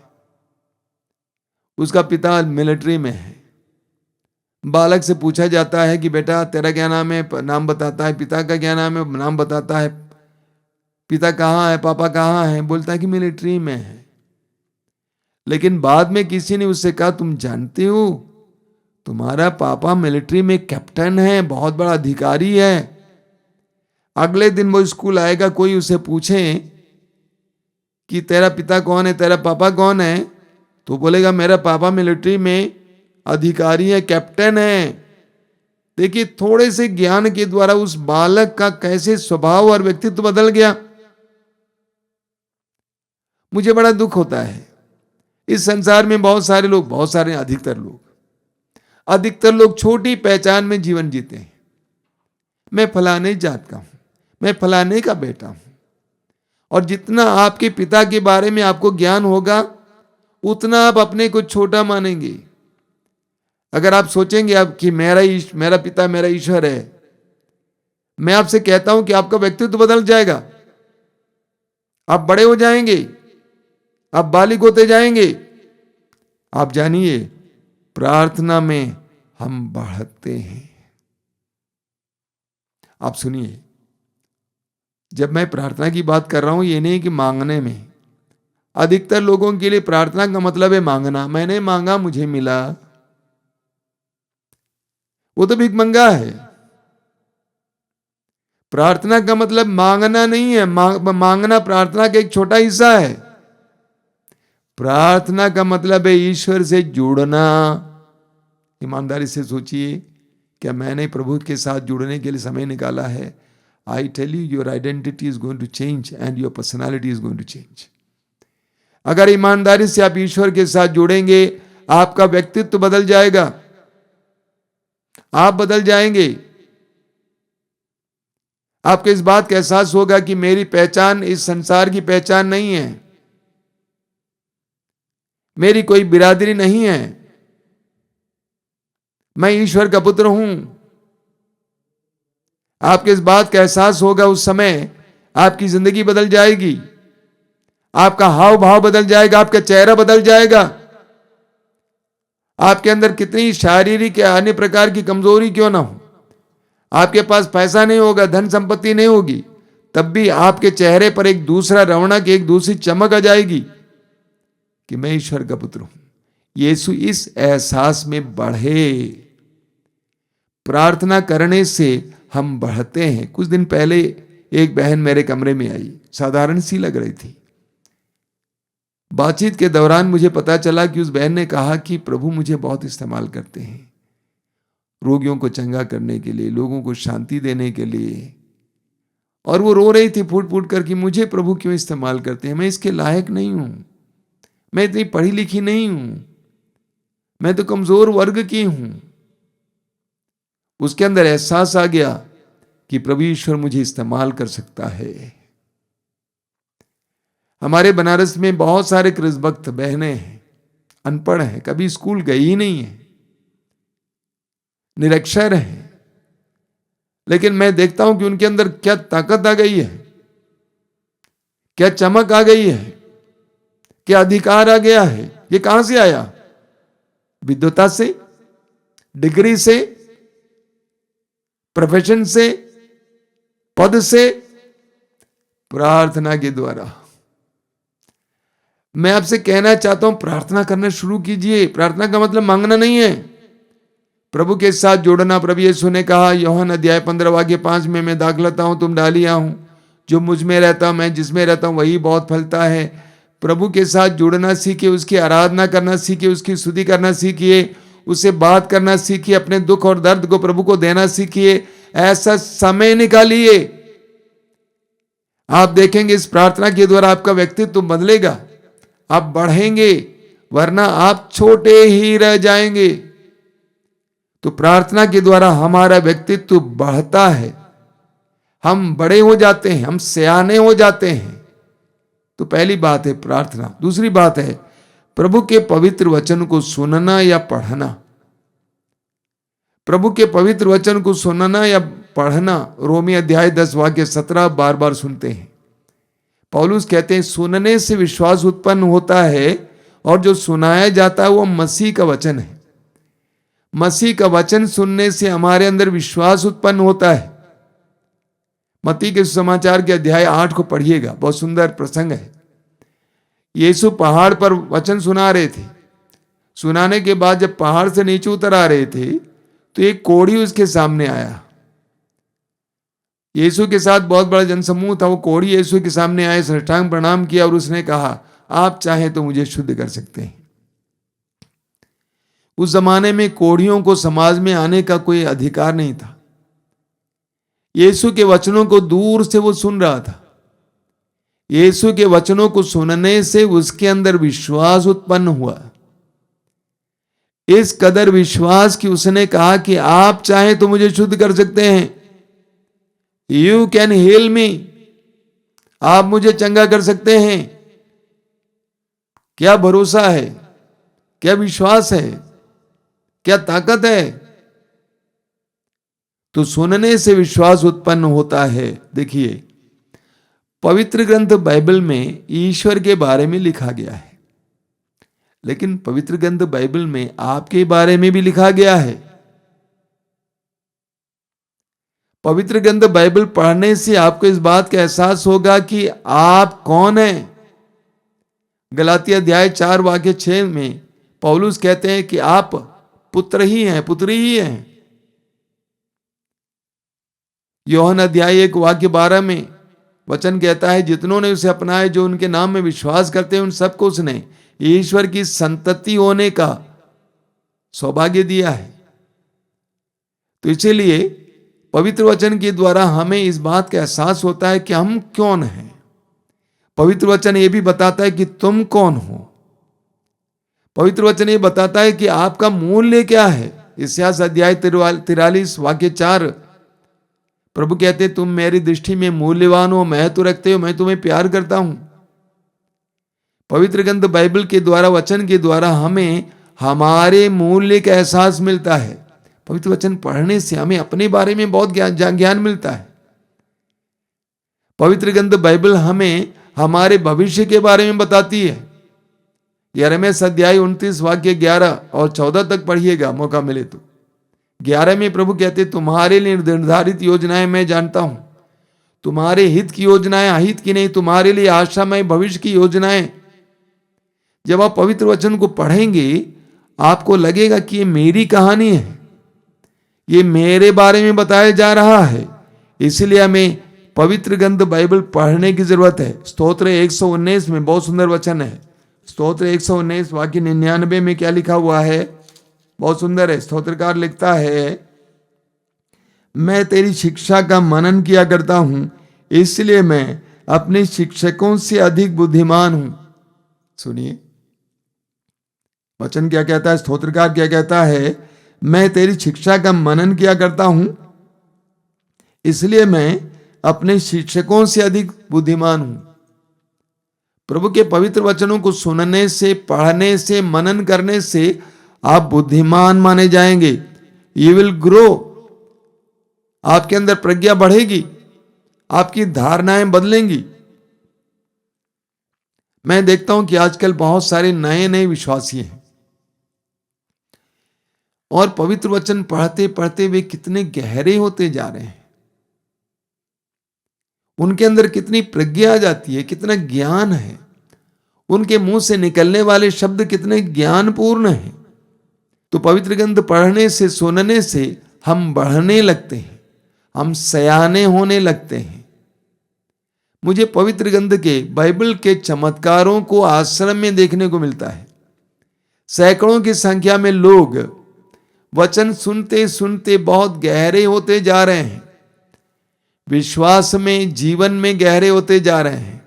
उसका पिता मिलिट्री में है। बालक से पूछा जाता है कि बेटा तेरा क्या नाम है? नाम बताता है। पिता का क्या नाम है? नाम बताता है। पिता कहाँ है, पापा कहाँ है? बोलता है कि मिलिट्री में है। लेकिन बाद में किसी ने उससे कहा तुम जानते हो तुम्हारा पापा मिलिट्री में कैप्टन है, बहुत बड़ा अधिकारी है। अगले दिन वो स्कूल आएगा, कोई उसे पूछे कि तेरा पिता कौन है, तेरा पापा कौन है, तो बोलेगा मेरा पापा मिलिट्री में अधिकारी है, कैप्टन है। देखिए थोड़े से ज्ञान के द्वारा उस बालक का कैसे स्वभाव और व्यक्तित्व बदल गया। मुझे बड़ा दुख होता है, इस संसार में बहुत सारे लोग, अधिकतर लोग छोटी पहचान में जीवन जीते हैं। मैं फलाने जात का हूं, मैं फलाने का बेटा हूं। और जितना आपके पिता के बारे में आपको ज्ञान होगा, उतना आप अपने को छोटा मानेंगे। अगर आप सोचेंगे आप कि मेरा पिता मेरा ईश्वर है, मैं आपसे कहता हूं कि आपका व्यक्तित्व बदल जाएगा। आप बड़े हो जाएंगे, आप बालिग होते जाएंगे। आप जानिए प्रार्थना में हम बढ़ते हैं। आप सुनिए, जब मैं प्रार्थना की बात कर रहा हूं, ये नहीं कि मांगने में। अधिकतर लोगों के लिए प्रार्थना का मतलब है मांगना। मैंने मांगा मुझे मिला, वो तो भिखमंगा है। प्रार्थना का मतलब मांगना नहीं है। मांगना प्रार्थना का एक छोटा हिस्सा है। प्रार्थना का मतलब है ईश्वर से जुड़ना, ईमानदारी से सोचिए, क्या मैंने प्रभु के साथ जुड़ने के लिए समय निकाला है? I tell you, your identity is going to change and your personality is going to change. अगर ईमानदारी से आप ईश्वर के साथ जुड़ेंगे, आपका व्यक्तित्व बदल जाएगा, आप बदल जाएंगे। आपको इस बात का एहसास होगा कि मेरी पहचान इस संसार की पहचान नहीं है, मेरी कोई बिरादरी नहीं है, मैं ईश्वर का पुत्र हूं। आपके इस बात का एहसास होगा, उस समय आपकी जिंदगी बदल जाएगी, आपका हाव भाव बदल जाएगा, आपका चेहरा बदल जाएगा। आपके अंदर कितनी शारीरिक या अन्य प्रकार की कमजोरी क्यों ना हो, आपके पास पैसा नहीं होगा, धन संपत्ति नहीं होगी, तब भी आपके चेहरे पर एक दूसरा रौनक, एक दूसरी चमक आ जाएगी कि मैं ईश्वर का पुत्र हूं। यीशु इस एहसास में बढ़े। प्रार्थना करने से हम बढ़ते हैं। कुछ दिन पहले एक बहन मेरे कमरे में आई, साधारण सी लग रही थी। बातचीत के दौरान मुझे पता चला कि उस बहन ने कहा कि प्रभु मुझे बहुत इस्तेमाल करते हैं, रोगियों को चंगा करने के लिए, लोगों को शांति देने के लिए। और वो रो रही थी फूट फूट कर कि मुझे प्रभु क्यों इस्तेमाल करते हैं, मैं इसके लायक नहीं हूं, मैं इतनी पढ़ी लिखी नहीं हूं, मैं तो कमजोर वर्ग की हूं। उसके अंदर एहसास आ गया कि प्रभु ईश्वर मुझे इस्तेमाल कर सकता है। हमारे बनारस में बहुत सारे क्रिस भक्त बहनें हैं, अनपढ़ हैं, कभी स्कूल गई ही नहीं है, निरक्षर हैं, लेकिन मैं देखता हूं कि उनके अंदर क्या ताकत आ गई है, क्या चमक आ गई है, क्या अधिकार आ गया है। ये कहां से आया? विद्वता से, डिग्री से, प्रोफेशन से, पद से? प्रार्थना के द्वारा। मैं आपसे कहना चाहता हूं, प्रार्थना करना शुरू कीजिए। प्रार्थना का मतलब मांगना नहीं है, प्रभु के साथ जुड़ना। प्रभु यीशु ने कहा यूहन्ना अध्याय 15 वाक्य 5 में, मैं दाखलता हूं तुम डालियां हूं, जो मुझ में रहता हूं मैं जिसमें रहता हूं वही बहुत फलता है। प्रभु के साथ जुड़ना सीखिए, उसकी आराधना करना सीखिए, उसकी स्तुति करना सीखिए, उससे बात करना सीखिए, अपने दुख और दर्द को प्रभु को देना सीखिए। ऐसा समय निकालिए, आप देखेंगे इस प्रार्थना के द्वारा आपका व्यक्तित्व बदलेगा, आप बढ़ेंगे, वरना आप छोटे ही रह जाएंगे। तो प्रार्थना के द्वारा हमारा व्यक्तित्व बढ़ता है, हम बड़े हो जाते हैं, हम सयाने हो जाते हैं। तो पहली बात है प्रार्थना। दूसरी बात है प्रभु के पवित्र वचन को सुनना या पढ़ना। प्रभु के पवित्र वचन को सुनना या पढ़ना, रोमी अध्याय 10 वाक्य 17 बार बार सुनते हैं। पौलुस कहते हैं सुनने से विश्वास उत्पन्न होता है, और जो सुनाया जाता है वो मसीह का वचन है। मसीह का वचन सुनने से हमारे अंदर विश्वास उत्पन्न होता है। मत्ती के सुसमाचार के अध्याय 8 को पढ़िएगा, बहुत सुंदर प्रसंग है। यीशु पहाड़ पर वचन सुना रहे थे, सुनाने के बाद जब पहाड़ से नीचे उतर आ रहे थे तो एक कोढ़ी उसके सामने आया। यीशु के साथ बहुत बड़ा जनसमूह था। वो कोढ़ी यीशु के सामने आए, साष्टांग प्रणाम किया और उसने कहा आप चाहें तो मुझे शुद्ध कर सकते हैं। उस जमाने में कोढ़ियों को समाज में आने का कोई अधिकार नहीं था। यीशु के वचनों को दूर से वो सुन रहा था। यीशु के वचनों को सुनने से उसके अंदर विश्वास उत्पन्न हुआ, इस कदर विश्वास कि उसने कहा कि आप चाहें तो मुझे शुद्ध कर सकते हैं, यू कैन हील मी, आप मुझे चंगा कर सकते हैं। क्या भरोसा है, क्या विश्वास है, क्या ताकत है। तो सुनने से विश्वास उत्पन्न होता है। देखिए पवित्र ग्रंथ बाइबल में ईश्वर के बारे में लिखा गया है, लेकिन पवित्र ग्रंथ बाइबल में आपके बारे में भी लिखा गया है। पवित्र ग्रंथ बाइबल पढ़ने से आपको इस बात का एहसास होगा कि आप कौन हैं। गलाती अध्याय 4 वाक्य 6 में पौलुस कहते हैं कि आप पुत्र ही हैं, पुत्री ही हैं। यूहन्ना अध्याय 1 वाक्य 12 में वचन कहता है जितनों ने उसे अपनाया, जो उनके नाम में विश्वास करते हैं, उन सबको उसने ईश्वर की संतति होने का सौभाग्य दिया है। तो इसीलिए पवित्र वचन के द्वारा हमें इस बात का एहसास होता है कि हम कौन हैं। पवित्र वचन ये भी बताता है कि तुम कौन हो। पवित्र वचन ये बताता है कि आपका मूल्य क्या है। इतिहास अध्याय 43 वाक्य 4, प्रभु कहते तुम मेरी दृष्टि में मूल्यवान हो, महत्व रखते हो, मैं तुम्हें प्यार करता हूं। पवित्र ग्रंथ बाइबल के द्वारा, वचन के द्वारा हमें हमारे मूल्य का एहसास मिलता है। पवित्र वचन पढ़ने से हमें अपने बारे में बहुत ज्ञान मिलता है। पवित्र ग्रंथ बाइबल हमें हमारे भविष्य के बारे में बताती है। यिर्मयाह अध्याय 29 वाक्य 11 और 14 तक पढ़िएगा मौका मिले तो। 11 में प्रभु कहते तुम्हारे लिए निर्धारित योजनाएं मैं जानता हूं, तुम्हारे हित की योजनाएं अहित की नहीं, तुम्हारे लिए आशामय भविष्य की योजनाएं। जब आप पवित्र वचन को पढ़ेंगे आपको लगेगा कि ये मेरी कहानी है, ये मेरे बारे में बताया जा रहा है। इसलिए हमें पवित्र ग्रंथ बाइबल पढ़ने की जरूरत है। स्तोत्र 119 में बहुत सुंदर वचन है। स्तोत्र 119 वाक्य 99 में क्या लिखा हुआ है, बहुत सुंदर है। स्तोत्रकार लिखता है, मैं तेरी शिक्षा का मनन किया करता हूं, इसलिए मैं अपने शिक्षकों से अधिक बुद्धिमान हूं। सुनिए वचन क्या कहता है, स्तोत्रकार क्या कहता है, मैं तेरी शिक्षा का मनन किया करता हूं, इसलिए मैं अपने शिक्षकों से अधिक बुद्धिमान हूं। प्रभु के पवित्र वचनों को सुनने से, पढ़ने से, मनन करने से आप बुद्धिमान माने जाएंगे। यू विल ग्रो, आपके अंदर प्रज्ञा बढ़ेगी, आपकी धारणाएं बदलेंगी। मैं देखता हूं कि आजकल बहुत सारे नए विश्वासी हैं और पवित्र वचन पढ़ते पढ़ते वे कितने गहरे होते जा रहे हैं। उनके अंदर कितनी प्रज्ञा आ जाती है, कितना ज्ञान है। उनके मुंह से निकलने वाले शब्द कितने ज्ञानपूर्ण हैं। तो पवित्र ग्रंथ पढ़ने से, सुनने से हम बढ़ने लगते हैं, हम सयाने होने लगते हैं। मुझे पवित्र ग्रंथ के, बाइबल के चमत्कारों को आश्रम में देखने को मिलता है। सैकड़ों की संख्या में लोग वचन सुनते सुनते बहुत गहरे होते जा रहे हैं, विश्वास में, जीवन में गहरे होते जा रहे हैं।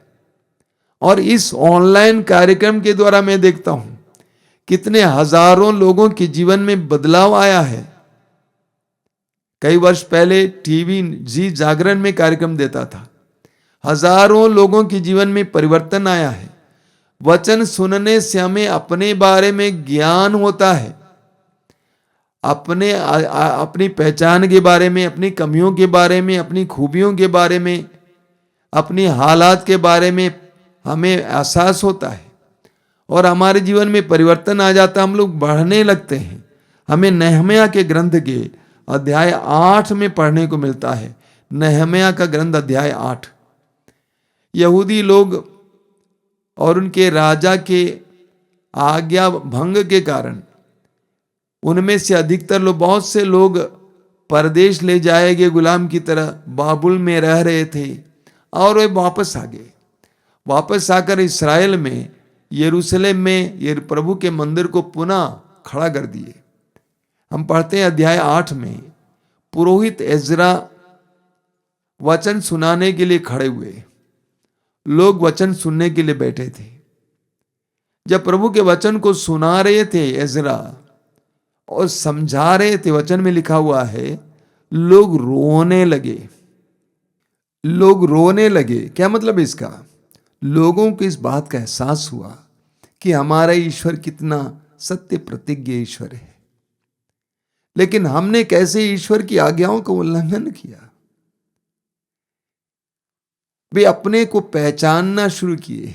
और इस ऑनलाइन कार्यक्रम के द्वारा मैं देखता हूं कितने हजारों लोगों के जीवन में बदलाव आया है। कई वर्ष पहले टीवी जी जागरण में कार्यक्रम देता था, हजारों लोगों के जीवन में परिवर्तन आया है। वचन सुनने से हमें अपने बारे में ज्ञान होता है, अपनी पहचान के बारे में, अपनी कमियों के बारे में, अपनी खूबियों के बारे में, अपनी हालात के बारे में हमें एहसास होता है और हमारे जीवन में परिवर्तन आ जाता है। हम लोग बढ़ने लगते हैं। हमें नहम्याह के ग्रंथ के अध्याय 8 में पढ़ने को मिलता है। नहम्याह का ग्रंथ अध्याय 8। यहूदी लोग और उनके राजा के आज्ञा भंग के कारण उनमें से अधिकतर लोग, बहुत से लोग परदेश ले जाए गए, गुलाम की तरह बाबुल में रह रहे थे और वे वापस आ गए। वापस आकर इस्राएल में, यरूशलेम में ये प्रभु के मंदिर को पुनः खड़ा कर दिए। हम पढ़ते हैं अध्याय 8 में, पुरोहित एजरा वचन सुनाने के लिए खड़े हुए। लोग वचन सुनने के लिए बैठे थे। जब प्रभु के वचन को सुना रहे थे एजरा और समझा रहे थे, वचन में लिखा हुआ है लोग रोने लगे। लोग रोने लगे। क्या मतलब इसका? लोगों को इस बात का एहसास हुआ कि हमारा ईश्वर कितना सत्य प्रतिज्ञ ईश्वर है, लेकिन हमने कैसे ईश्वर की आज्ञाओं का उल्लंघन किया। वे अपने को पहचानना शुरू किए,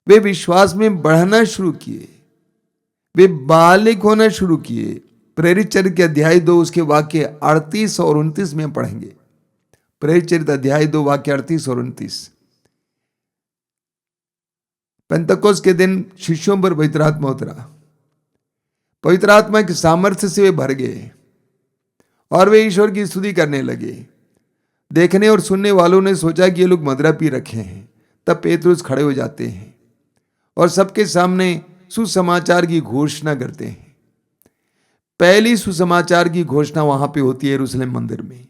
वे विश्वास में बढ़ना शुरू किए, वे बालिग होना शुरू किए। प्रेरित चरित्र के अध्याय 2 उसके वाक्य 38 और 29 में पढ़ेंगे। प्रेरित चरित्र अध्याय 2 वाक्य 38 और 29। पेंतकोस्त के दिन शिष्यों पर पवित्र आत्मा उतरा। पवित्र आत्मा के सामर्थ्य से वे भर गए और वे ईश्वर की स्तुति करने लगे। देखने और सुनने वालों ने सोचा कि ये लोग मदिरा पी रखे हैं। तब पेतरुस खड़े हो जाते हैं और सबके सामने सुसमाचार की घोषणा करते हैं। पहली सुसमाचार की घोषणा वहां पे होती है यरूशलेम मंदिर में,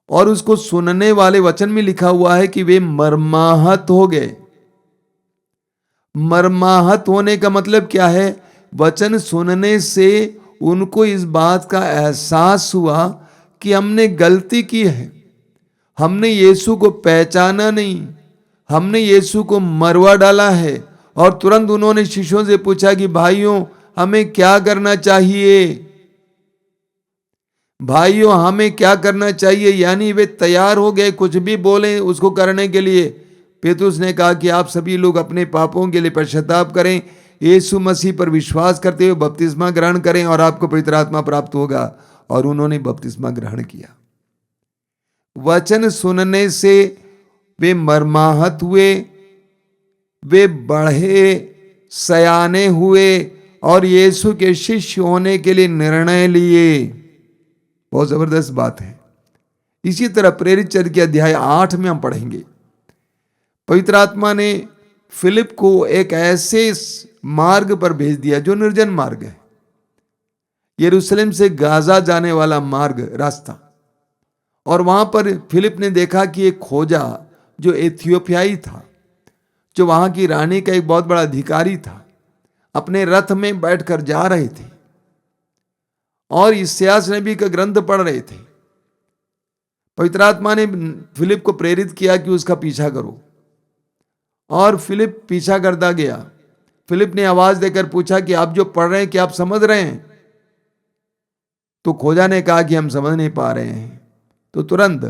और उसको सुनने वाले वचन में लिखा हुआ है कि वे मर्माहत हो गए। मर्माहत होने का मतलब क्या है? वचन सुनने से उनको इस बात का एहसास हुआ कि हमने गलती की है, हमने यीशु को पहचाना नहीं, हमने यीशु को मरवा डाला है। और तुरंत उन्होंने शिष्यों से पूछा कि भाइयों हमें क्या करना चाहिए, भाइयों हमें क्या करना चाहिए। यानी वे तैयार हो गए कुछ भी बोले उसको करने के लिए। पेतरुस ने कहा कि आप सभी लोग अपने पापों के लिए पश्चाताप करें, यीशु मसीह पर विश्वास करते हुए बपतिस्मा ग्रहण करें और आपको पवित्र आत्मा प्राप्त होगा। और उन्होंने बपतिस्मा ग्रहण किया। वचन सुनने से वे मर्माहत हुए, वे बढ़े, सयाने हुए और यीशु के शिष्य होने के लिए निर्णय लिए। बहुत जबरदस्त बात है। इसी तरह प्रेरित चर्य के अध्याय 8 में हम पढ़ेंगे, पवित्र आत्मा ने फिलिप को एक ऐसे मार्ग पर भेज दिया जो निर्जन मार्ग है, यरूशलेम से गाजा जाने वाला मार्ग, रास्ता। और वहां पर फिलिप ने देखा कि एक खोजा जो इथियोपियाई था, जो वहां की रानी का एक बहुत बड़ा अधिकारी था, अपने रथ में बैठकर जा रहे थे और इस्यास नबी का ग्रंथ पढ़ रहे थे। पवित्र आत्मा ने फिलिप को प्रेरित किया कि उसका पीछा करो, और फिलिप पीछा करता गया। फिलिप ने आवाज देकर पूछा कि आप जो पढ़ रहे हैं क्या आप समझ रहे हैं? तो खोजा ने कहा कि हम समझ नहीं पा रहे हैं। तो तुरंत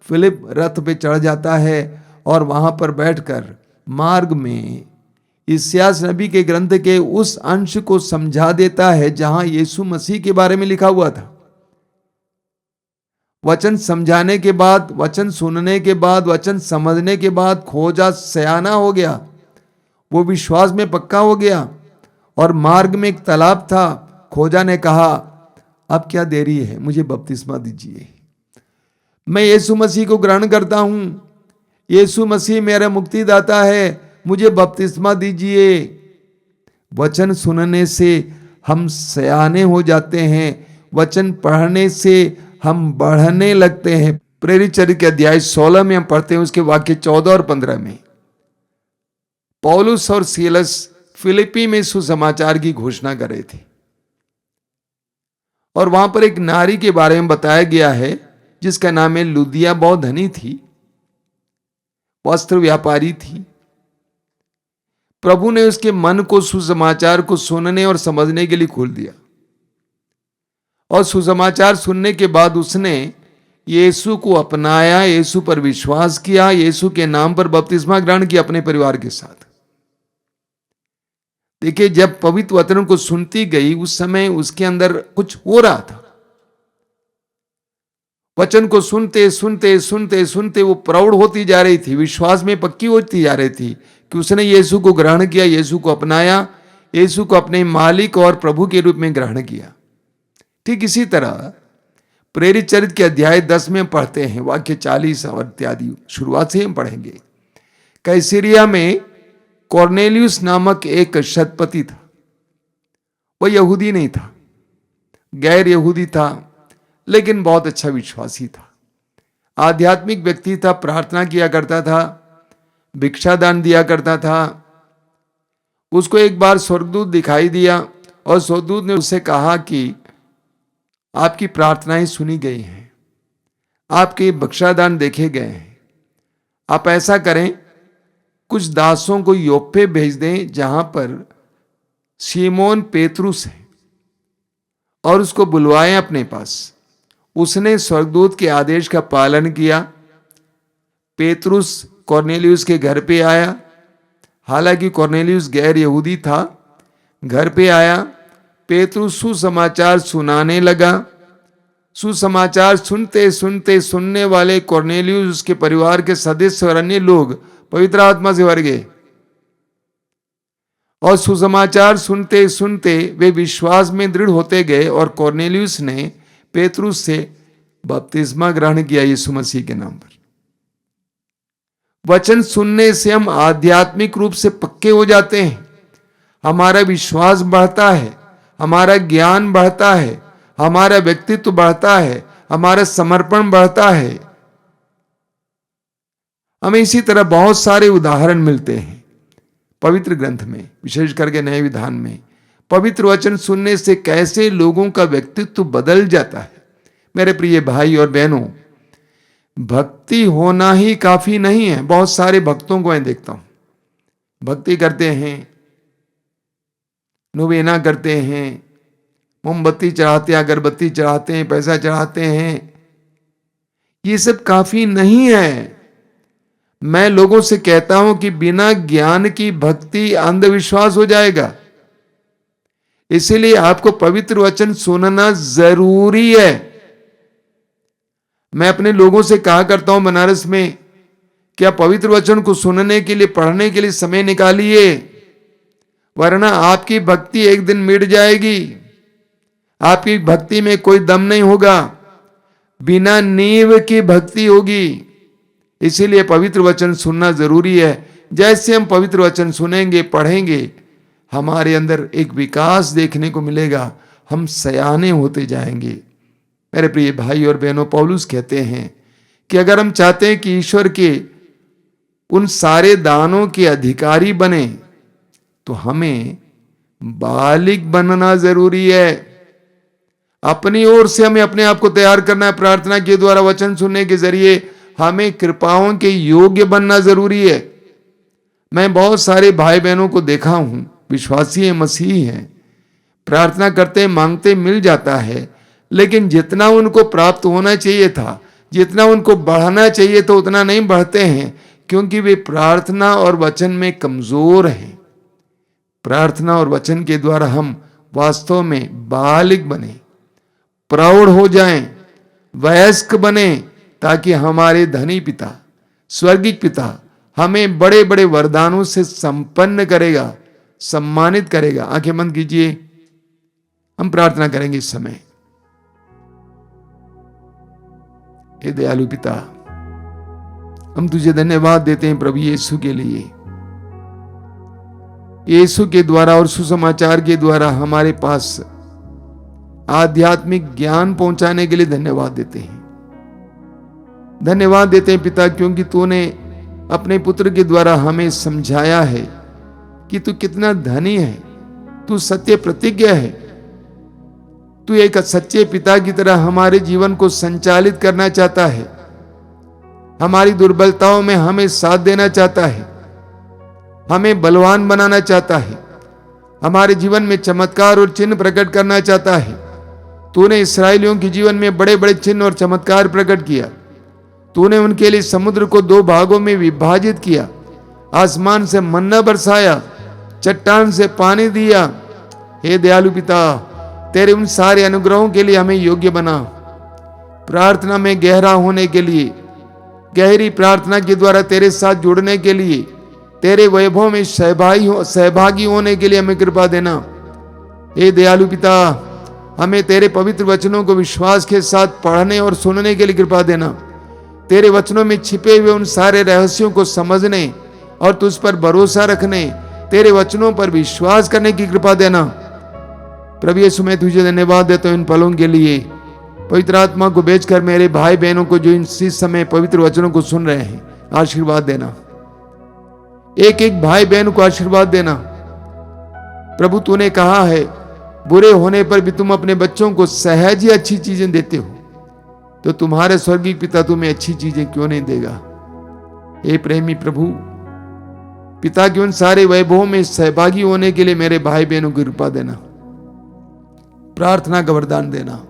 फिलिप रथ पे चढ़ जाता है और वहां पर बैठकर मार्ग में इस्यास नबी के ग्रंथ के उस अंश को समझा देता है जहां यीशु मसीह के बारे में लिखा हुआ था। वचन समझाने के बाद, वचन सुनने के बाद, वचन समझने के बाद खोजा सयाना हो गया, वो विश्वास में पक्का हो गया। और मार्ग में एक तालाब था। खोजा ने कहा अब क्या देरी है, मुझे बपतिस्मा दीजिए, मैं यीशु मसीह को ग्रहण करता हूं, यीशु मसीह मेरा मुक्तिदाता है, मुझे बपतिस्मा दीजिए। वचन सुनने से हम सयाने हो जाते हैं, वचन पढ़ने से हम बढ़ने लगते हैं। प्रेरित चर्य के अध्याय 16 में हम पढ़ते हैं, उसके वाक्य 14 और 15 में पौलुस और सीलस फिलिपी में सुसमाचार की घोषणा कर रहे थे, और वहां पर एक नारी के बारे में बताया गया है जिसका नाम है लुदिया। बहुत धनी थी, वस्त्र व्यापारी थी। प्रभु ने उसके मन को सुसमाचार को सुनने और समझने के लिए खोल दिया, और सुसमाचार सुनने के बाद उसने यीशु को अपनाया, यीशु पर विश्वास किया, यीशु के नाम पर बपतिस्मा ग्रहण किया अपने परिवार के साथ। देखिए, जब पवित्र वचन को सुनती गई उस समय उसके अंदर कुछ हो रहा था। वचन को सुनते सुनते सुनते सुनते वो प्रौढ़ होती जा रही थी, विश्वास में पक्की होती जा रही थी कि उसने यीशु को ग्रहण किया, यीशु को अपनाया, यीशु को अपने मालिक और प्रभु के रूप में ग्रहण किया। ठीक इसी तरह प्रेरित चरित्र के अध्याय 10 में पढ़ते हैं, वाक्य 40 और इत्यादि शुरुआत से हम पढ़ेंगे। कैसरिया में कॉर्नेलियुस नामक एक शतपति था। वह यहूदी नहीं था, गैर यहूदी था, लेकिन बहुत अच्छा विश्वासी था, आध्यात्मिक व्यक्ति था, प्रार्थना किया करता था, भिक्षा दान दिया करता था। उसको एक बार स्वर्गदूत दिखाई दिया और स्वर्गदूत ने उससे कहा कि आपकी प्रार्थनाएं सुनी गई हैं, आपके भिक्षादान देखे गए हैं, आप ऐसा करें कुछ दासों को योप्पे भेज दें जहां पर सीमोन पेतरुस है, और उसको बुलवाएं अपने पास। उसने स्वर्गदूत के आदेश का पालन किया। पेतरुस कॉर्नेलियुस के घर पे आया। हालांकि कॉर्नेलियुस गैर यहूदी था, घर पे आया। पेतरुस सुसमाचार सुनाने लगा। सुसमाचार सुनते सुनते सुनने वाले कॉर्नेलियुस, उसके परिवार के सदस्य और अन्य लोग पवित्र आत्मा से भर गए, और सुसमाचार सुनते सुनते वे विश्वास में दृढ़ होते गए। और कॉर्नेलियुस ने पेतरुस से बपतिस्मा ग्रहण किया यीशु मसीह के नाम पर। वचन सुनने से हम आध्यात्मिक रूप से पक्के हो जाते हैं, हमारा विश्वास बढ़ता है, हमारा ज्ञान बढ़ता है, हमारा व्यक्तित्व बढ़ता है, हमारा समर्पण बढ़ता है। हमें इसी तरह बहुत सारे उदाहरण मिलते हैं पवित्र ग्रंथ में, विशेष करके नए विधान में। पवित्र वचन सुनने से कैसे लोगों का व्यक्तित्व बदल जाता है। मेरे प्रिय भाई और बहनों, भक्ति होना ही काफी नहीं है। बहुत सारे भक्तों को मैं देखता हूं, भक्ति करते हैं, नोवेना करते हैं, मोमबत्ती चढ़ाते हैं, अगरबत्ती चढ़ाते हैं, पैसा चढ़ाते हैं। ये सब काफी नहीं है। मैं लोगों से कहता हूं कि बिना ज्ञान की भक्ति अंधविश्वास हो जाएगा। इसीलिए आपको पवित्र वचन सुनना जरूरी है। मैं अपने लोगों से कहा करता हूं बनारस में, क्या पवित्र वचन को सुनने के लिए, पढ़ने के लिए समय निकालिए, वरना आपकी भक्ति एक दिन मिट जाएगी। आपकी भक्ति में कोई दम नहीं होगा, बिना नींव की भक्ति होगी। इसीलिए पवित्र वचन सुनना जरूरी है। जैसे हम पवित्र वचन सुनेंगे, पढ़ेंगे, हमारे अंदर एक विकास देखने को मिलेगा, हम सयाने होते जाएंगे। मेरे प्रिय भाई और बहनों, पौलुस कहते हैं कि अगर हम चाहते हैं कि ईश्वर के उन सारे दानों के अधिकारी बने, तो हमें बालिग बनना जरूरी है। अपनी ओर से हमें अपने आप को तैयार करना है। प्रार्थना के द्वारा, वचन सुनने के जरिए हमें कृपाओं के योग्य बनना जरूरी है। मैं बहुत सारे भाई बहनों को देखा हूं, विश्वासी हैं, मसीही हैं, प्रार्थना करते मांगते मिल जाता है, लेकिन जितना उनको प्राप्त होना चाहिए था, जितना उनको बढ़ना चाहिए था, उतना नहीं बढ़ते हैं, क्योंकि वे प्रार्थना और वचन में कमजोर हैं। प्रार्थना और वचन के द्वारा हम वास्तव में बालिग बने, प्रौढ़ हो जाएं, वयस्क बने, ताकि हमारे धनी पिता, स्वर्गिक पिता हमें बड़े बड़े वरदानों से संपन्न करेगा, सम्मानित करेगा। आंखें बंद कीजिए, हम प्रार्थना करेंगे इस समय। हे दयालु पिता, हम तुझे धन्यवाद देते हैं प्रभु यीशु के लिए। यीशु के द्वारा और सुसमाचार के द्वारा हमारे पास आध्यात्मिक ज्ञान पहुंचाने के लिए धन्यवाद देते हैं। धन्यवाद देते हैं पिता, क्योंकि तूने अपने पुत्र के द्वारा हमें समझाया है कि तू कितना धनी है, तू सत्य प्रतिज्ञ है। तू एक सच्चे पिता की तरह हमारे जीवन को संचालित करना चाहता है, हमारी दुर्बलताओं में हमें साथ देना चाहता है, हमें बलवान बनाना चाहता है, हमारे जीवन में चमत्कार और चिन्ह प्रकट करना चाहता है। तूने इस्राएलियों के जीवन में बड़े बड़े चिन्ह और चमत्कार प्रकट किया। तूने उनके लिए समुद्र को 2 भागों में विभाजित किया, आसमान से मन्ना बरसाया, चट्टान से पानी दिया। हे दयालु पिता, तेरे उन सारे अनुग्रहों के लिए हमें योग्य बना। प्रार्थना में गहरा होने के लिए, गहरी प्रार्थना के द्वारा तेरे साथ जुड़ने के लिए, तेरे वैभव में सहभागी होने के लिए हमें कृपा देना। हे दयालु पिता, हमें तेरे पवित्र वचनों को विश्वास के साथ पढ़ने और सुनने के लिए कृपा देना। तेरे वचनों में छिपे हुए उन सारे रहस्यों को समझने और तुझ पर भरोसा रखने, तेरे वचनों पर विश्वास करने की कृपा देना। प्रभु यीशु, मैं तुझे धन्यवाद देता हूं इन पलों के लिए। पवित्र आत्मा को भेजकर मेरे भाई बहनों को जो इस समय पवित्र वचनों को सुन रहे हैं, आशीर्वाद देना। एक एक भाई बहन को आशीर्वाद देना। प्रभु, तूने कहा है बुरे होने पर भी तुम अपने बच्चों को सहज ही अच्छी चीजें देते हो, तो तुम्हारे स्वर्गीय पिता तुम्हें अच्छी चीजें क्यों नहीं देगा। हे प्रेमी प्रभु, पिता के उन सारे वैभवों में सहभागी होने के लिए मेरे भाई बहनों को कृपा देना, प्रार्थना का वरदान देना,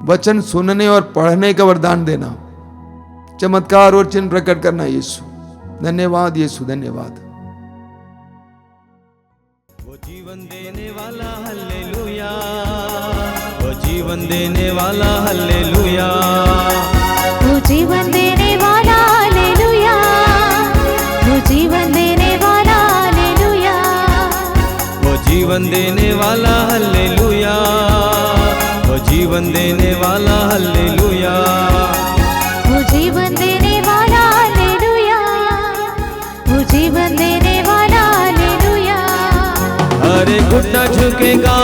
वचन सुनने और पढ़ने का वरदान देना, चमत्कार और चिन्ह प्रकट करना। यीशु धन्यवाद, यीशु धन्यवाद। वो जीवन देने वाला हालेलुया, वो जीवन देने वाला हालेलुया, वो जीवन देने वाला हालेलुया, वो जीवन देने वाला हालेलुया, वो जीवन देने वाला हालेलुया, वो जीवन देने वाला हालेलुया, वो जीवन देने वाला हालेलुया, वो जीवन देने वाला हालेलुया। हर घुटना झुकेगा,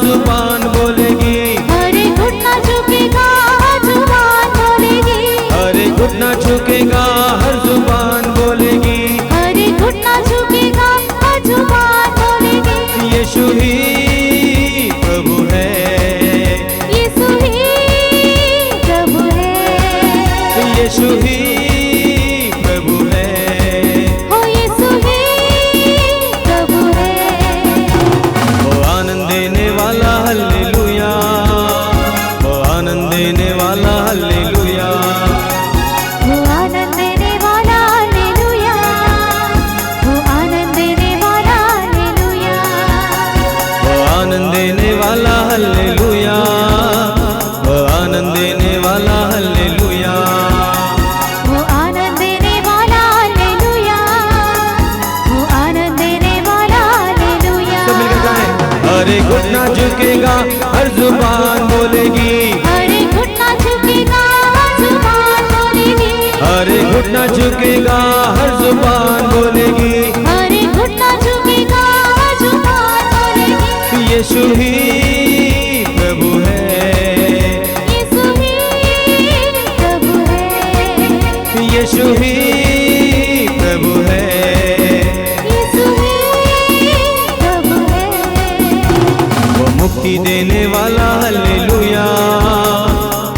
जुबान बोलेगी, हर एक घुटना झुकेगा हर जुबान बोलेगी, हर एक घुटना झुकेगा हर जुबान बोलेगी, हर एक घुटना झुकेगा हर जुबान बोलेगी। यीशु ही प्रभु है, यीशु ही प्रभु है, यीशु ही प्रभु है। हो यीशु ही प्रभु है। वो आनंद देने वाला हल्लेलुया, वो आनंद देने वाला हल्लेलुया, वो आनंद देने वाला हालेलुया, वो आनंद देने वाला हालेलुया, वो आनंद देने वाला हल्लेलुया, वो आनंद देने वाला हल्लेलुया, वो आनंद देने वाला हालेलुया, वो आनंद देने वाला हालेलुया। सब मिलकर गाएं। हर एक घुटना झुकेगा हर जुबान बोलेगी, हर एक घुटना झुकेगा हर जुबान बोलेगी, हर एक घुटना झुकेगा हर जुबान बोलेगी, हर एक घुटना झुकेगा हर जुबान बोलेगी। यीशु ही प्रभु है, यीशु ही प्रभु है, यीशु ही प्रभु है। यीशु ही प्रभु है। वो मुक्ति देने वाला हल्लेलुया,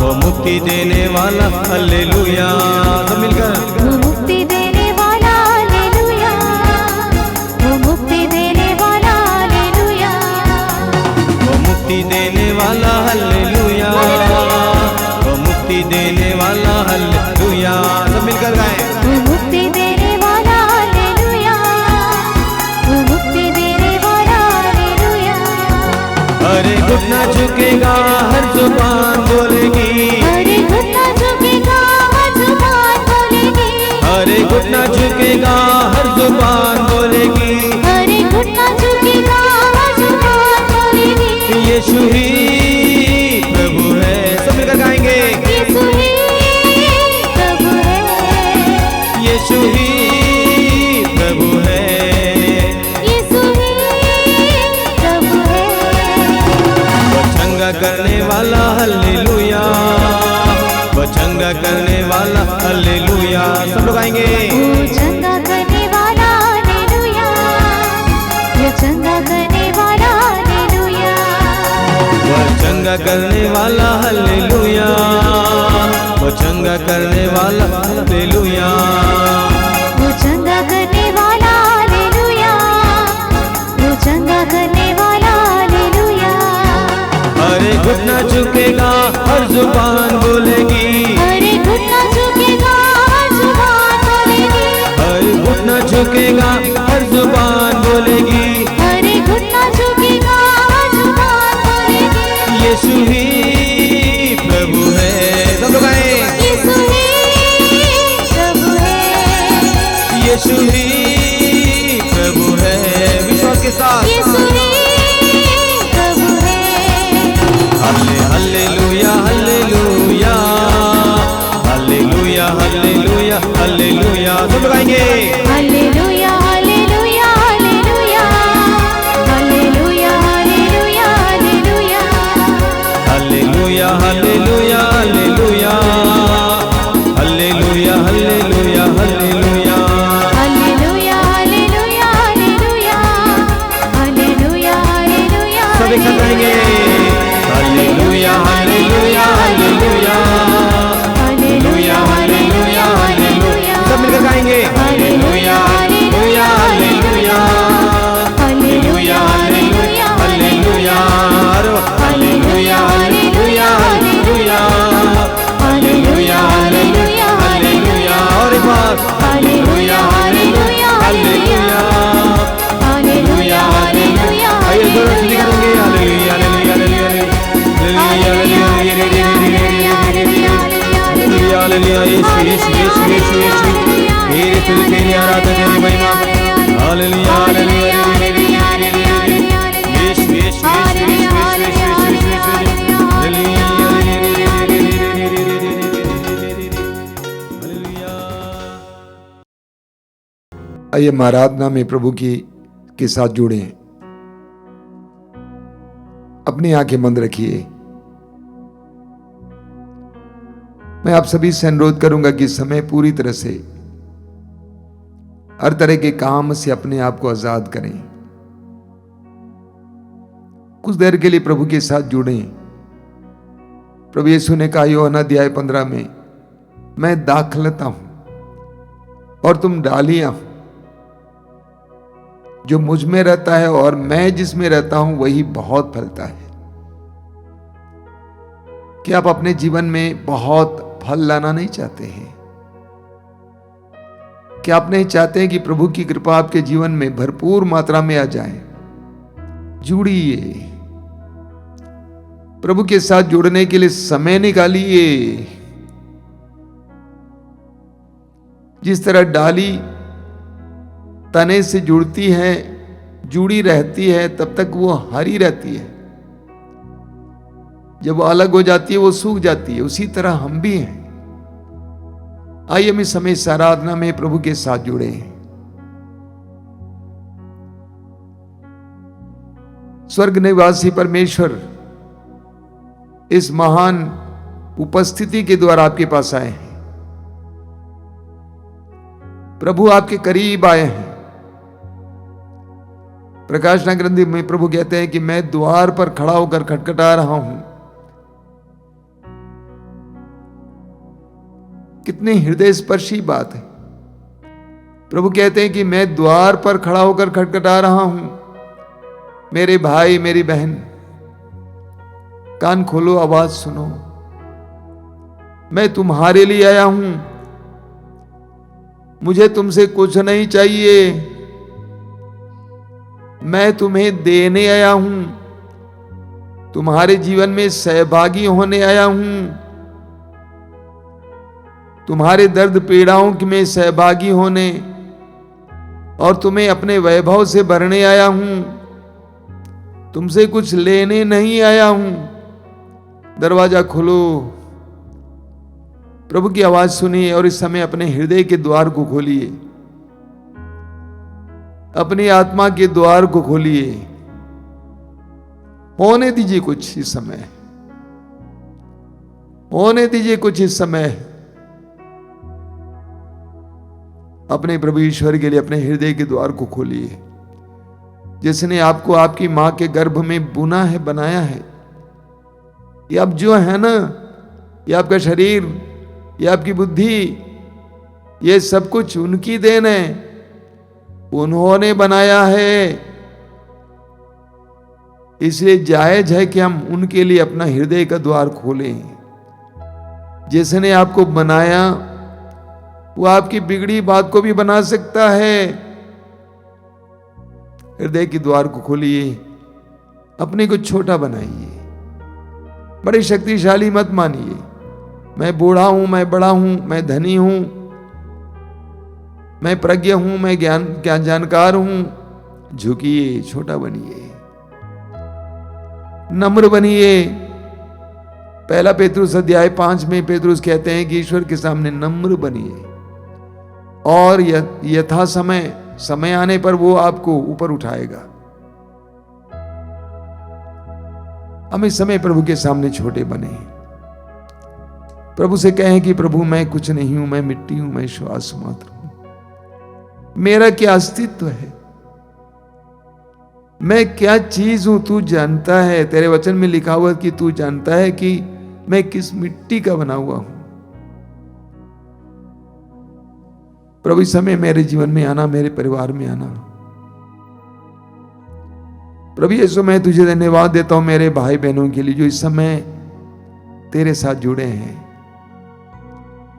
वो मुक्ति देने वाला हल्लेलुया। सब मिलकर वो मुक्ति देने वाला हालेलुया, वो मुक्ति देने वाला हालेलुया, वो मुक्ति देने वाला हल्लेलुया, वो मुक्ति देने वाला हल्लेलुया। सब मिलकर गाएं। वो मुक्ति देने वाला हालेलुया, वो मुक्ति देने वाला हालेलुया। हर एक घुटना झुकेगा हर जुबान बोलेगी, हर एक घुटना झुकेगा हर जुबान बोलेगी, हर एक घुटना झुकेगा हर जुबान बोलेगी, हर एक घुटना झुकेगा हर जुबान बोलेगी। यीशु ही प्रभु है। सब मिलकर गाएंगे। यीशु ही प्रभु है, यीशु ही प्रभु है, यीशु ही प्रभु है। वो चंगा करने वाला हल्लेलुया, वो चंगा करने वाला हल्लेलुया। सब लोग आएंगे। वो चंगा करने वाला हालेलुया, वो चंगा करने वाला हालेलुया, वो चंगा करने वाला हल्लेलुया, वो चंगा करने वाला हल्लेलुया, वो चंगा करने वाला हालेलुया, वो चंगा करने वाला हालेलुया। हर एक घुटना झुकेगा हर जुबान बोलेगी, हर एक घुटना झुकेगा हर जुबान बोलेगी, हर एक घुटना झुकेगा हर जुबान बोलेगी, हर एक घुटना झुकेगा हर जुबान बोलेगी। यीशु ही प्रभु है। सब लोग आए। यीशु ही प्रभु है, यीशु ही प्रभु है। विश्वास के साथ यीशु ही प्रभु है। हल्ले hallelujah hallelujah hallelujah hallelujah hallelujah. सब लोग आएंगे। Hallelujah hallelujah hallelujah, hallelujah hallelujah hallelujah, hallelujah hallelujah hallelujah hallelujah hallelujah hallelujah. Hallelujah hallelujah hallelujah, hallelujah hallelujah. सब एक साथ गाएंगे। Hallelujah hallelujah hallelujah hallelujah hallelujah hallelujah. सब मिलकर गाएंगे। Hallelujah hallelujah hallelujah hallelujah hallelujah hallelujah. Hallelujah hallelujah hallelujah hallelujah hallelujah hallelujah. और एक बार hallelujah hallelujah hallelujah hallelujah hallelujah. आइए जोर से करेंगे। हालेलुया हालेलुया हालेलुया हालेलुया हालेलुया। यीशु यीशु यीशु यीशु यीशु तेरी तुझ तेरी आराधना तेरी महिमा। हालेलुया हालेलुया यीशु यीशु यीशु यीशु यीशु यीशु यीशु। हालेलुया। आइए आराधना में प्रभु की के साथ जुड़े। अपनी आंखें बंद रखिए। मैं आप सभी से अनुरोध करूंगा कि इस समय पूरी तरह से हर तरह के काम से अपने आप को आजाद करें। कुछ देर के लिए प्रभु के साथ जुड़ें। प्रभु यीशु ने कहा यूहन्ना अध्याय 15 में, मैं दाखलता हूं और तुम डालियां हो। जो मुझ में रहता है और मैं जिसमें रहता हूं वही बहुत फलता है। क्या आप अपने जीवन में बहुत फल लाना नहीं चाहते हैं? क्या आप नहीं चाहते हैं कि प्रभु की कृपा आपके जीवन में भरपूर मात्रा में आ जाए? जुड़िए, प्रभु के साथ जुड़ने के लिए समय निकालिए। जिस तरह डाली तने से जुड़ती है, जुड़ी रहती है, तब तक वो हरी रहती है। जब वो अलग हो जाती है वो सूख जाती है। उसी तरह हम भी हैं। आइए हम इस समय इस आराधना में प्रभु के साथ जुड़े। स्वर्ग निवासी परमेश्वर इस महान उपस्थिति के द्वारा आपके पास आए हैं। प्रभु आपके करीब आए हैं। प्रकाशना ग्रंथि में प्रभु कहते हैं कि मैं द्वार पर खड़ा होकर खटखटा रहा हूं। कितनी हृदय स्पर्शी बात है। प्रभु कहते हैं कि मैं द्वार पर खड़ा होकर खटखटा रहा हूं। मेरे भाई, मेरी बहन, कान खोलो, आवाज सुनो। मैं तुम्हारे लिए आया हूं। मुझे तुमसे कुछ नहीं चाहिए। मैं तुम्हें देने आया हूं। तुम्हारे जीवन में सहभागी होने आया हूं। तुम्हारे दर्द पीड़ाओं में सहभागी होने और तुम्हें अपने वैभव से भरने आया हूं। तुमसे कुछ लेने नहीं आया हूं। दरवाजा खोलो, प्रभु की आवाज सुनिए और इस समय अपने हृदय के द्वार को खोलिए। अपनी आत्मा के द्वार को खोलिए। होने दीजिए कुछ इस समय। होने दीजिए कुछ इस समय। अपने प्रभु ईश्वर के लिए अपने हृदय के द्वार को खोलिए। जिसने आपको आपकी मां के गर्भ में बुना है, बनाया है। ये अब जो है ना, ये आपका शरीर, ये आपकी बुद्धि, ये सब कुछ उनकी देन है। उन्होंने बनाया है। इसलिए जायज है कि हम उनके लिए अपना हृदय का द्वार खोलें। जिसने आपको बनाया वो आपकी बिगड़ी बात को भी बना सकता है। हृदय के द्वार को खोलिए। अपने को छोटा बनाइए। बड़े शक्तिशाली मत मानिए। मैं बूढ़ा हूं, मैं बड़ा हूं, मैं धनी हूं, मैं प्रज्ञ हूं, मैं ज्ञान जानकार हूं। झुकिए, छोटा बनिए, नम्र बनिए। पहला पेतरुस अध्याय 5 में पेतरुस कहते हैं कि ईश्वर के सामने नम्र बनिए और यथा समय आने पर वो आपको ऊपर उठाएगा। हम इस समय प्रभु के सामने छोटे बने। प्रभु से कहें कि प्रभु मैं कुछ नहीं हूं, मैं मिट्टी हूं, मैं श्वास मात्र हूं। मेरा क्या अस्तित्व है? मैं क्या चीज हूं? तू जानता है। तेरे वचन में लिखा हुआ कि तू जानता है कि मैं किस मिट्टी का बना हुआ हूं। प्रभु इस समय मेरे जीवन में आना, मेरे परिवार में आना। प्रभु यीशु मैं तुझे धन्यवाद देता हूं मेरे भाई बहनों के लिए जो इस समय तेरे साथ जुड़े हैं।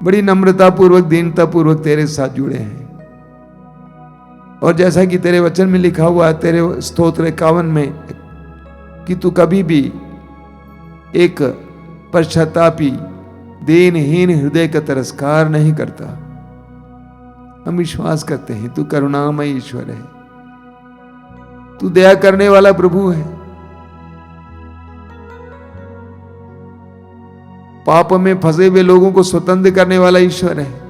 बड़ी नम्रता पूर्वक, दीनता पूर्वक तेरे साथ जुड़े हैं। और जैसा कि तेरे वचन में लिखा हुआ है तेरे स्तोत्र 51 में कि तू कभी भी एक पश्चातापी दीनहीन हृदय का तिरस्कार नहीं करता। हम विश्वास करते हैं तू करुणामय ईश्वर है। तू दया करने वाला प्रभु है। पाप में फंसे हुए लोगों को स्वतंत्र करने वाला ईश्वर है।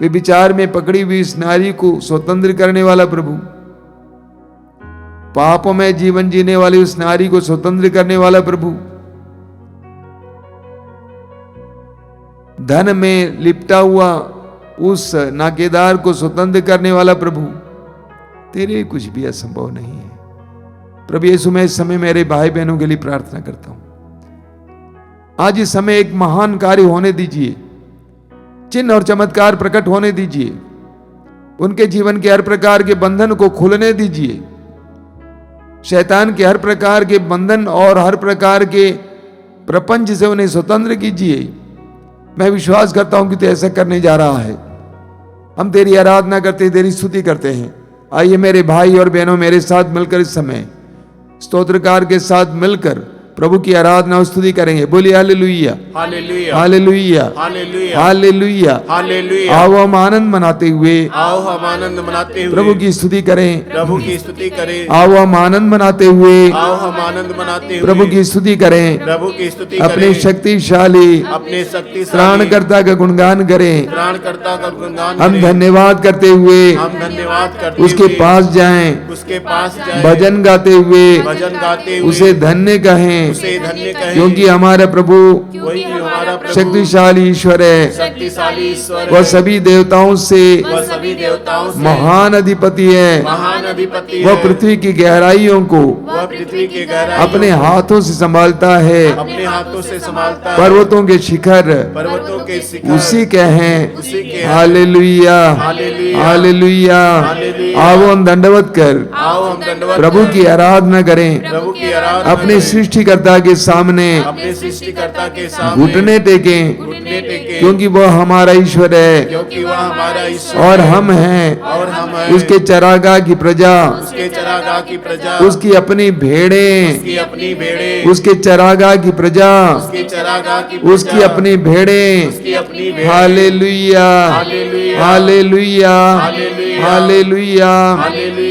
व्यभिचार में पकड़ी हुई इस नारी को स्वतंत्र करने वाला प्रभु। पापों में जीवन जीने वाली उस नारी को स्वतंत्र करने वाला प्रभु, धन में लिपटा हुआ उस नाकेदार को स्वतंत्र करने वाला प्रभु, तेरे कुछ भी असंभव नहीं है। प्रभु यीशु, मैं इस समय मेरे भाई बहनों के लिए प्रार्थना करता हूं, आज इस समय एक महान कार्य होने दीजिए, चिन्ह और चमत्कार प्रकट होने दीजिए, उनके जीवन के हर प्रकार के बंधन को खुलने दीजिए, शैतान के हर प्रकार के बंधन और हर प्रकार के प्रपंच से उन्हें स्वतंत्र कीजिए। मैं विश्वास करता हूं कि तू ऐसा करने जा रहा है। हम तेरी आराधना करते हैं, तेरी स्तुति करते हैं। आइए मेरे भाई और बहनों, मेरे साथ मिलकर इस समय स्तोत्रकार के साथ मिलकर प्रभु की आराधना और स्तुति करेंगे। बोलिए hallelujah, hallelujah, hallelujah, hallelujah, hallelujah. Hallelujah. आओ हम आनंद मनाते हुए, आओ हम आनंद मनाते हुए प्रभु की स्तुति करें। प्रभु की स्तुति करें। आओ हम आनंद मनाते हुए, आओ हम आनंद मनाते हुए प्रभु की स्तुति करें। प्रभु की स्तुति अपने करें। शक्तिशाली अपने शक्तिशाली त्राणकर्ता का गुणगान करें। त्राणकर्ता का गुणगान हम करें। धन्यवाद करते हुए हम धन्यवाद करते उसके हुए पास जाएं, उसके पास जाएं, भजन गाते हुए भजन गाते हुए उसे धन्य कहें, उसे धन्य कहें, क्योंकि हमारा प्रभु वही हमारा प्रभु शक्तिशाली ईश्वर है। शक्तिशाली ईश्वर वह है। सभी देवताओं से वह सभी देवताओं से महान अधिपति है। महान अधिपति वह है। पृथ्वी की गहराइयों को वह पृथ्वी के गहराई अपने हाथों से संभालता है। अपने हाथों से संभालता है। पर्वतों के शिखर पर्वतों के शिखर उसी के हैं। उसी के हैं। Hallelujah, hallelujah, hallelujah. हालेलुया। आओ हम दंडवत कर आओ हम दंडवत प्रभु की आराधना करें। प्रभु की आराधना अपने करें। सृष्टिकर्ता के सामने अपने सृष्टिकर्ता के सामने घुटने टेकें, घुटने टेके, क्योंकि वह हमारा ईश्वर है क्योंकि वह हमारा ईश्वर और है। हम हैं और हम हैं उसके चरागाह की प्रजा, उसके चरागाह की प्रजा, उसकी अपनी भेड़ें, उसकी अपनी भेड़ें, उसके चरागाह की प्रजा, उसके चरागाह की प्रजा, उसकी अपनी भेड़ें। उसकी अपनी भेड़ें। Hallelujah, hallelujah, hallelujah, hallelujah, hallelujah,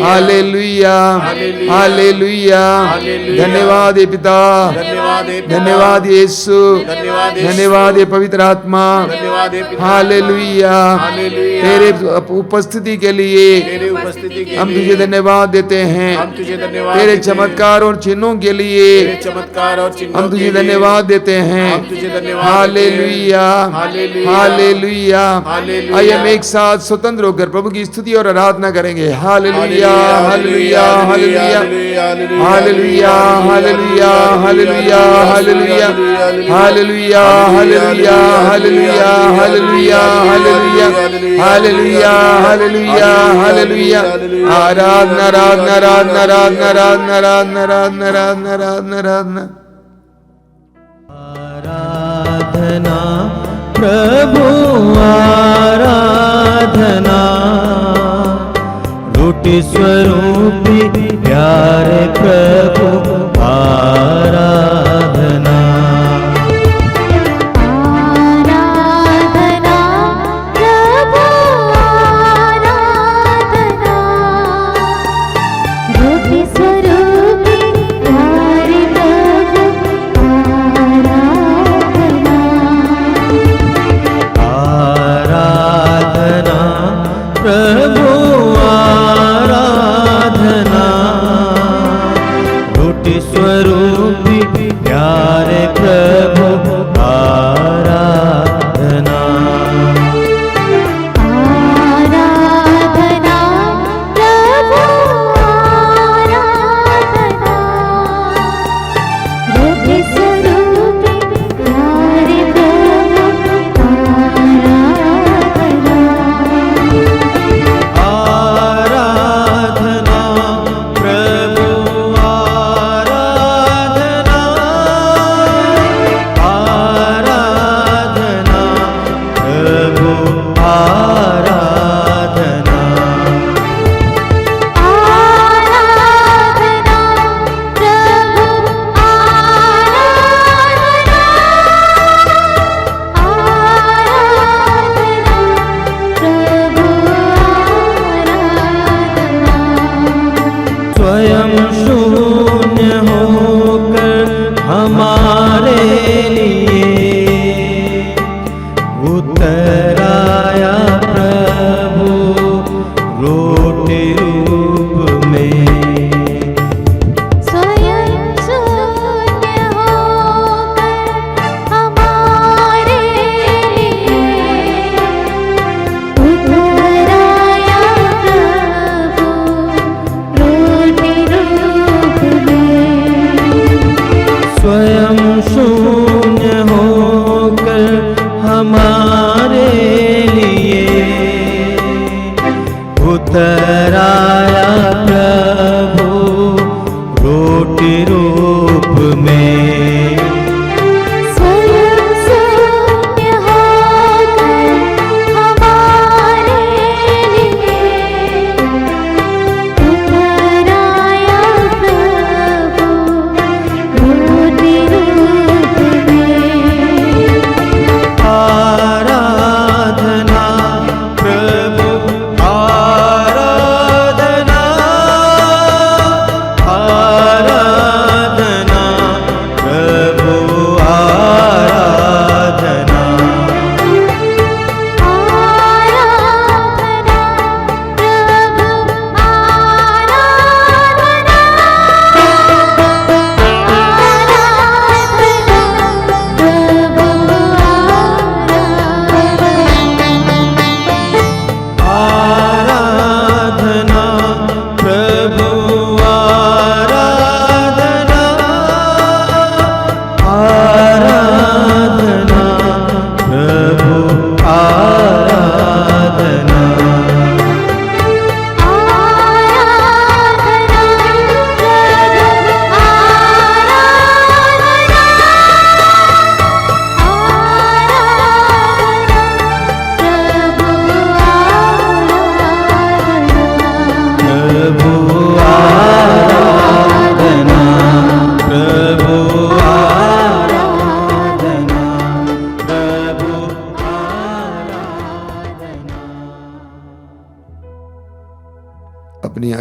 hallelujah, hallelujah, hallelujah. Hallelujah. धन्यवाद हे पिता, धन्यवाद हे पिता, धन्यवाद यीशु, धन्यवाद यीशु, धन्यवाद हे पवित्र आत्मा। धन्यवाद हे पिता, हालेलुया। हालेलुया। तेरे उपस्थिति के लिए तेरे उपस्थिति के हम लिए तुझे धन्यवाद देते हैं। हम तुझे धन्यवाद तेरे देते हैं। चमत्कार और चिन्हों के लिए तेरे चमत्कार और चिन्हों हम तुझे के लिए धन्यवाद देते हैं। हम तुझे धन्यवाद हालेलुया, देते हैं। Hallelujah, hallelujah. हालेलुया। आइए हम एक साथ स्वतंत्र होकर प्रभु की स्तुति और आराधना करेंगे। Hallelujah, hallelujah, hallelujah, hallelujah, hallelujah, hallelujah, hallelujah, hallelujah, hallelujah, hallelujah, hallelujah, hallelujah, hallelujah, hallelujah, hallelujah. आराधना, आराधना, आराधना, आराधना, आराधना, आराधना, आराधना, आराधना, आराधना, आराधना। आराधना प्रभु आराधना, रोटी स्वरूपी प्यारे प्रभु आराधना। आराधना प्रभु आराधना, ज्योति स्वरूपी प्यारे प्रभु आराधना। आराधना प्रभु आराधना, रोटी स्वरूपी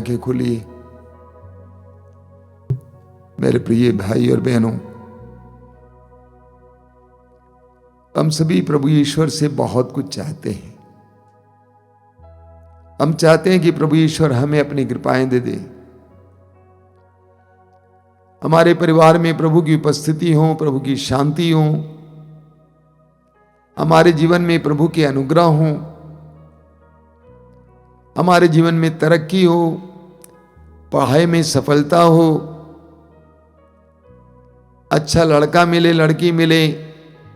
आंखें खुली। मेरे प्रिय भाई और बहनों, हम सभी प्रभु ईश्वर से बहुत कुछ चाहते हैं। हम चाहते हैं कि प्रभु ईश्वर हमें अपनी कृपाएं दे दे, हमारे परिवार में प्रभु की उपस्थिति हो, प्रभु की शांति हो, हमारे जीवन में प्रभु के अनुग्रह हो, हमारे जीवन में तरक्की हो, पढ़ाई में सफलता हो, अच्छा लड़का मिले, लड़की मिले,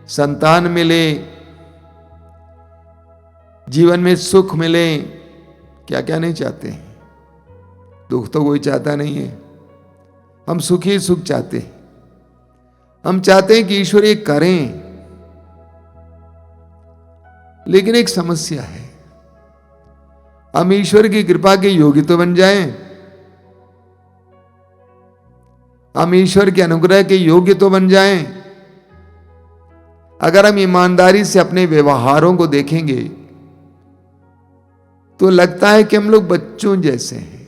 संतान मिले, जीवन में सुख मिले। क्या क्या नहीं चाहते हैं? दुख तो कोई चाहता नहीं है। हम सुख ही सुख चाहते हैं। हम चाहते हैं कि ईश्वर ये करें, लेकिन एक समस्या है, हम ईश्वर की कृपा के योग्य तो बन जाएं, हम ईश्वर के अनुग्रह के योग्य तो बन जाएं। अगर हम ईमानदारी से अपने व्यवहारों को देखेंगे तो लगता है कि हम लोग बच्चों जैसे हैं।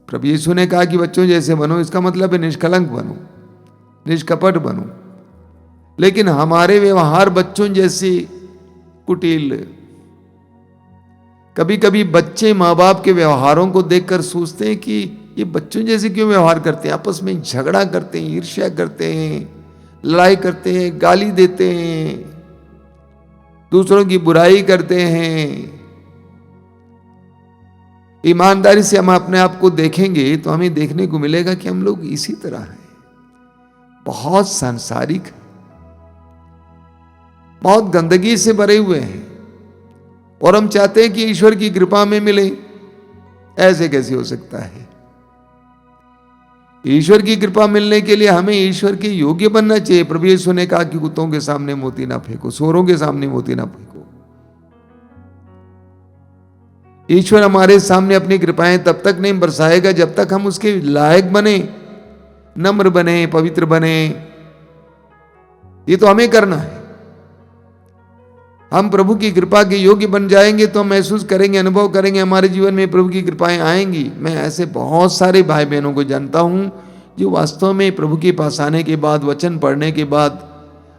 प्रभु यीशु ने कहा कि बच्चों जैसे बनो, इसका मतलब है निष्कलंक बनो, निष्कपट बनो। लेकिन हमारे व्यवहार बच्चों जैसे कुटिल। कभी कभी बच्चे माँ बाप के व्यवहारों को देखकर सोचते हैं कि ये बच्चों जैसे क्यों व्यवहार करते हैं, आपस में झगड़ा करते हैं, ईर्ष्या करते हैं, लड़ाई करते हैं, गाली देते हैं, दूसरों की बुराई करते हैं। ईमानदारी से हम अपने आप को देखेंगे तो हमें देखने को मिलेगा कि हम लोग इसी तरह हैं, बहुत सांसारिक हैं, बहुत गंदगी से भरे हुए हैं, और हम चाहते हैं कि ईश्वर की कृपा में मिले। ऐसे कैसे हो सकता है? ईश्वर की कृपा मिलने के लिए हमें ईश्वर के योग्य बनना चाहिए। प्रभु यीशु ने कहा कि कुत्तों के सामने मोती ना फेंको, सूअरों के सामने मोती ना फेंको। ईश्वर हमारे सामने अपनी कृपाएं तब तक नहीं बरसाएगा जब तक हम उसके लायक बने, नम्र बने, पवित्र बने। ये तो हमें करना है। हम प्रभु की कृपा के योग्य बन जाएंगे तो हम महसूस करेंगे, अनुभव करेंगे, हमारे जीवन में प्रभु की कृपाएं आएंगी। मैं ऐसे बहुत सारे भाई बहनों को जानता हूं जो वास्तव में प्रभु के पास आने के बाद, वचन पढ़ने के बाद,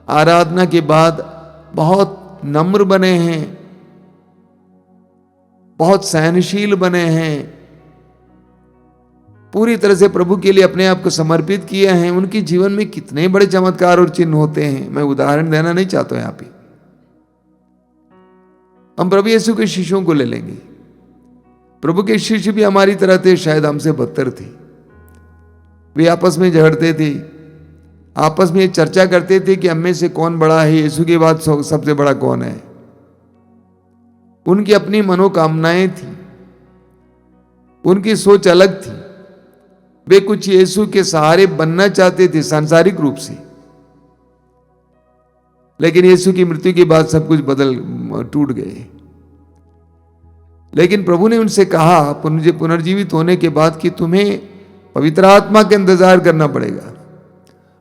आराधना के बाद बहुत नम्र बने हैं, बहुत सहनशील बने हैं, पूरी तरह से प्रभु के लिए अपने आप को समर्पित किए हैं। उनके जीवन में कितने बड़े चमत्कार और चिन्ह होते हैं। मैं उदाहरण देना नहीं चाहता यहां पे। हम प्रभु यीशु के शिष्यों को ले लेंगे। प्रभु के शिष्य भी हमारी तरह थे, शायद हमसे बदतर थे। वे आपस में झगड़ते थे, आपस में चर्चा करते थे कि हम में से कौन बड़ा है, यीशु के बाद सबसे बड़ा कौन है। उनकी अपनी मनोकामनाएं थी, उनकी सोच अलग थी। वे कुछ यीशु के सहारे बनना चाहते थे सांसारिक रूप से, लेकिन यीशु की मृत्यु के बाद सब कुछ टूट गए। लेकिन प्रभु ने उनसे कहा पुनर्जीवित होने के बाद कि तुम्हें पवित्र आत्मा का इंतजार करना पड़ेगा,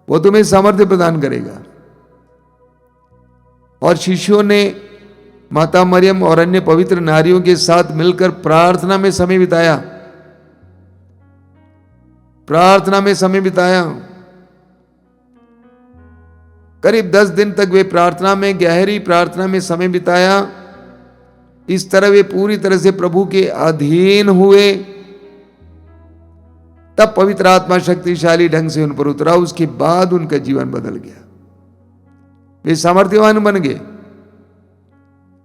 वो तुम्हें सामर्थ्य प्रदान करेगा। और शिष्यों ने माता मरियम और अन्य पवित्र नारियों के साथ मिलकर प्रार्थना में समय बिताया, प्रार्थना में समय बिताया। करीब 10 दिन तक वे प्रार्थना में, गहरी प्रार्थना में समय बिताया। इस तरह वे पूरी तरह से प्रभु के अधीन हुए। तब पवित्र आत्मा शक्तिशाली ढंग से उन पर उतरा। उसके बाद उनका जीवन बदल गया, वे सामर्थ्यवान बन गए।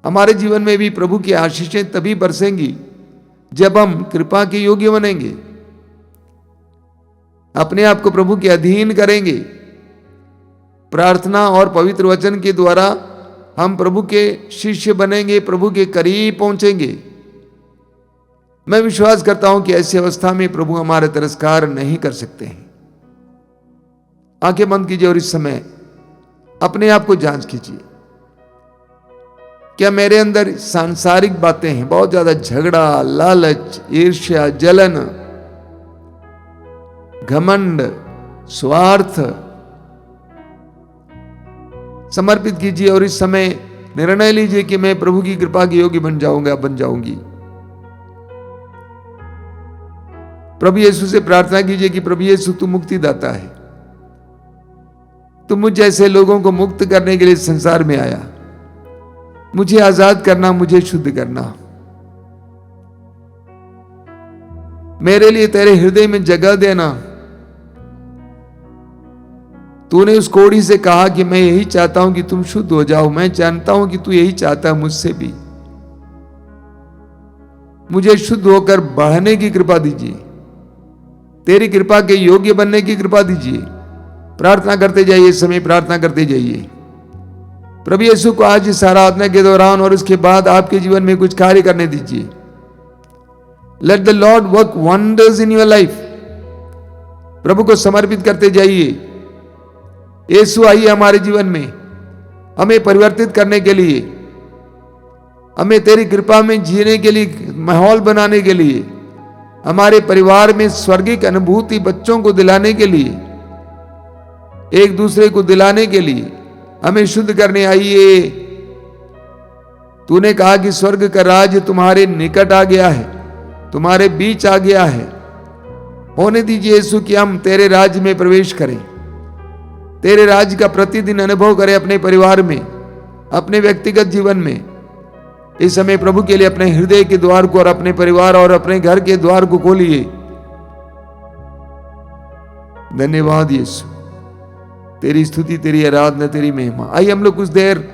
हमारे जीवन में भी प्रभु की आशीषें तभी बरसेंगी जब हम कृपा के योग्य बनेंगे, अपने आप को प्रभु के अधीन करेंगे। प्रार्थना और पवित्र वचन के द्वारा हम प्रभु के शिष्य बनेंगे, प्रभु के करीब पहुंचेंगे। मैं विश्वास करता हूं कि ऐसी अवस्था में प्रभु हमारा तिरस्कार नहीं कर सकते हैं। आंखें बंद कीजिए और इस समय अपने आप को जांच कीजिए। क्या मेरे अंदर सांसारिक बातें हैं, बहुत ज्यादा झगड़ा, लालच, ईर्ष्या, जलन, घमंड, स्वार्थ? समर्पित कीजिए और इस समय निर्णय लीजिए कि मैं प्रभु की कृपा के योग्य बन जाऊंगा, बन जाऊंगी। प्रभु यीशु से प्रार्थना कीजिए कि प्रभु यीशु तू मुक्तिदाता है, तुम मुझ जैसे लोगों को मुक्त करने के लिए संसार में आया, मुझे आजाद करना, मुझे शुद्ध करना। मेरे लिए तेरे हृदय में जगह देना। तूने उस कोढ़ी से कहा कि मैं यही चाहता हूं कि तुम शुद्ध हो जाओ। मैं जानता हूं कि तू यही चाहता है मुझसे भी। मुझे शुद्ध होकर बढ़ने की कृपा दीजिए, तेरी कृपा के योग्य बनने की कृपा दीजिए। प्रार्थना करते जाइए, समय प्रार्थना करते जाइए। प्रभु यीशु को आज इस आराधना के दौरान और उसके बाद आपके जीवन में कुछ कार्य करने दीजिए। Let the Lord work wonders in your life. प्रभु को समर्पित करते जाइए। यीशु आइए हमारे जीवन में, हमें परिवर्तित करने के लिए, हमें तेरी कृपा में जीने के लिए माहौल बनाने के लिए, हमारे परिवार में स्वर्गिक अनुभूति बच्चों को दिलाने के लिए, एक दूसरे को दिलाने के लिए हमें शुद्ध करने आइए। तूने कहा कि स्वर्ग का राज्य तुम्हारे निकट आ गया है, तुम्हारे बीच आ गया है। होने दीजिए यीशु कि हम तेरे राज्य में प्रवेश करें, तेरे राज्य का प्रतिदिन अनुभव करें अपने परिवार में, अपने व्यक्तिगत जीवन में। इस समय प्रभु के लिए अपने हृदय के द्वार को और अपने परिवार और अपने घर के द्वार को खोलिए। धन्यवाद यीशु, तेरी स्तुति, तेरी आराधना, तेरी महिमा। आइए हम लोग कुछ देर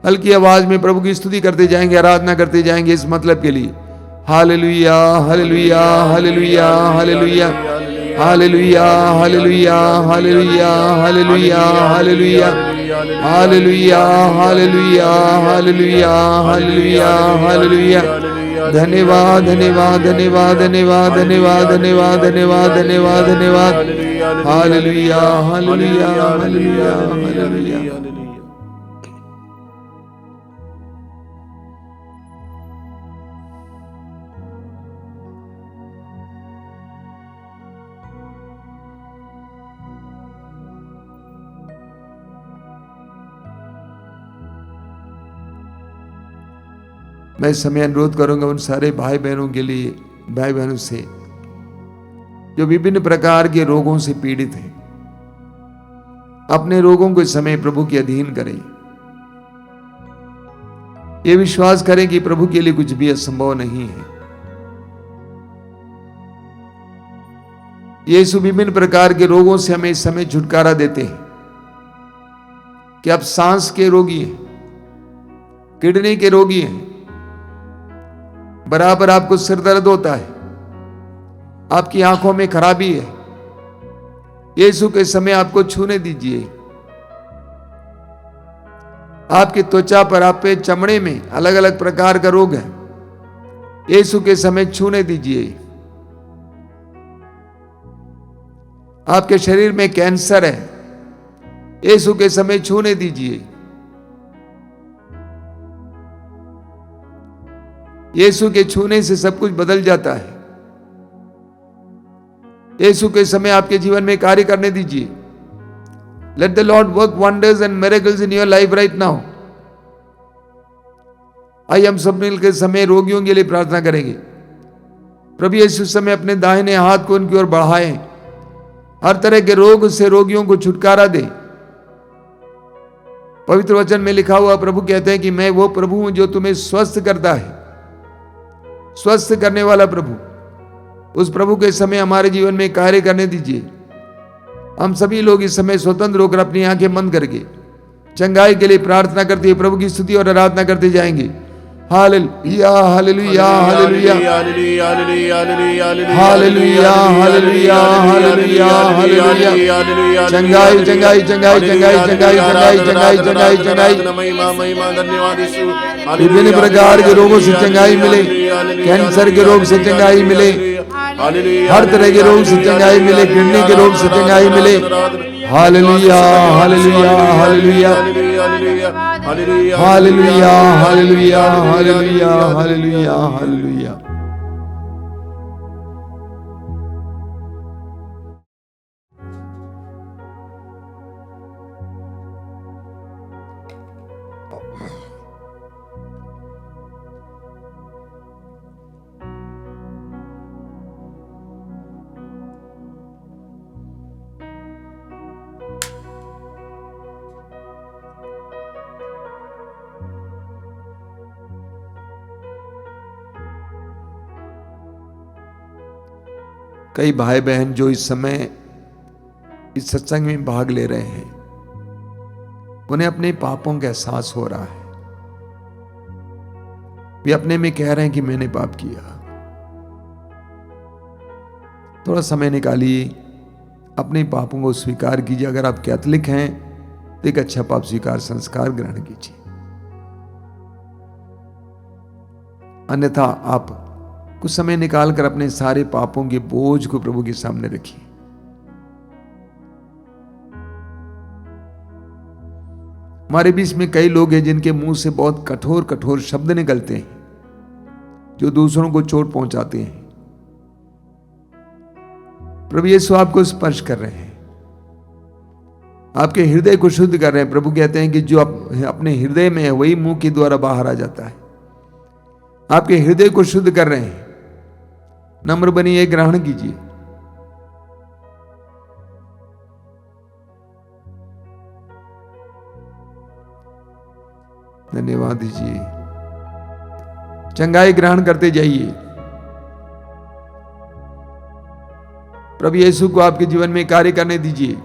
हल्की आवाज में प्रभु की स्तुति करते जाएंगे, आराधना करते जाएंगे इस मतलब के लिए। Hallelujah, hallelujah, hallelujah, hallelujah, hallelujah, hallelujah, hallelujah, hallelujah, hallelujah, hallelujah, hallelujah, hallelujah, hallelujah, hallelujah. धन्यवाद, धन्यवाद, धन्यवाद, धन्यवाद, धन्यवाद, धन्यवाद, धन्यवाद, धन्यवाद, धन्यवाद। Hallelujah, hallelujah, hallelujah, hallelujah. मैं इस समय अनुरोध करूंगा उन सारे भाई बहनों के लिए, भाई बहनों से जो विभिन्न प्रकार के रोगों से पीड़ित हैं, अपने रोगों को इस समय प्रभु के अधीन करें। ये विश्वास करें कि प्रभु के लिए कुछ भी असंभव नहीं है। यीशु विभिन्न प्रकार के रोगों से हमें इस समय छुटकारा देते हैं। कि आप सांस के रोगी हैं, किडनी के रोगी हैं, बराबर आपको सिर दर्द होता है, आपकी आंखों में खराबी है, यीशु के समय आपको छूने दीजिए। आपकी त्वचा पर, आप पे चमड़े में अलग अलग प्रकार का रोग है, यीशु के समय छूने दीजिए। आपके शरीर में कैंसर है, यीशु के समय छूने दीजिए। यीशु के छूने से सब कुछ बदल जाता है। यीशु के समय आपके जीवन में कार्य करने दीजिए। Let the Lord work wonders and miracles in your life right now. आइए हम सब मिलकर समय रोगियों के लिए प्रार्थना करेंगे। प्रभु यीशु समय अपने दाहिने हाथ को उनकी ओर बढ़ाएं, हर तरह के रोग से रोगियों को छुटकारा दे। पवित्र वचन में लिखा हुआ प्रभु कहते हैं कि मैं वो प्रभु हूं जो तुम्हें स्वस्थ करता है, स्वस्थ करने वाला प्रभु। उस प्रभु के समय हमारे जीवन में कार्य करने दीजिए। हम सभी लोग इस समय स्वतंत्र होकर अपनी आंखें बंद करके चंगाई के लिए प्रार्थना करते हुए प्रभु की स्तुति और आराधना करते जाएंगे। Hallelujah, hallelujah, hallelujah, hallelujah, hallelujah, hallelujah, hallelujah. चंगाई, चंगाई, चंगाई, चंगाई, चंगाई, चंगाई, चंगाई, चंगाई, चंगाई। विभिन्न प्रकार के रोगों से चंगाई मिले, कैंसर के रोग से चंगाई मिले, हर तरह के रोग से चंगाई मिले, किडनी के रोग से चंगाई मिले। Hallelujah, hallelujah, hallelujah, hallelujah, hallelujah, hallelujah, hallelujah, hallelujah. कई भाई बहन जो इस समय इस सत्संग में भाग ले रहे हैं, उन्हें अपने पापों का एहसास हो रहा है। वे अपने में कह रहे हैं कि मैंने पाप किया। थोड़ा समय निकालिए, अपने पापों को स्वीकार कीजिए। अगर आप कैथोलिक हैं तो एक अच्छा पाप स्वीकार संस्कार ग्रहण कीजिए, अन्यथा आप कुछ समय निकालकर अपने सारे पापों के बोझ को प्रभु के सामने रखिए। हमारे बीच में कई लोग हैं जिनके मुंह से बहुत कठोर कठोर शब्द निकलते हैं, जो दूसरों को चोट पहुंचाते हैं। प्रभु यीशु आपको स्पर्श कर रहे हैं, आपके हृदय को शुद्ध कर रहे हैं। प्रभु कहते हैं कि जो अपने हृदय में है वही मुंह के द्वारा बाहर आ जाता है। आपके हृदय को शुद्ध कर रहे हैं। नम्र बनिए, ग्रहण कीजिए। धन्यवाद दीजिए, चंगाई ग्रहण करते जाइए। प्रभु यीशु को आपके जीवन में कार्य करने दीजिए।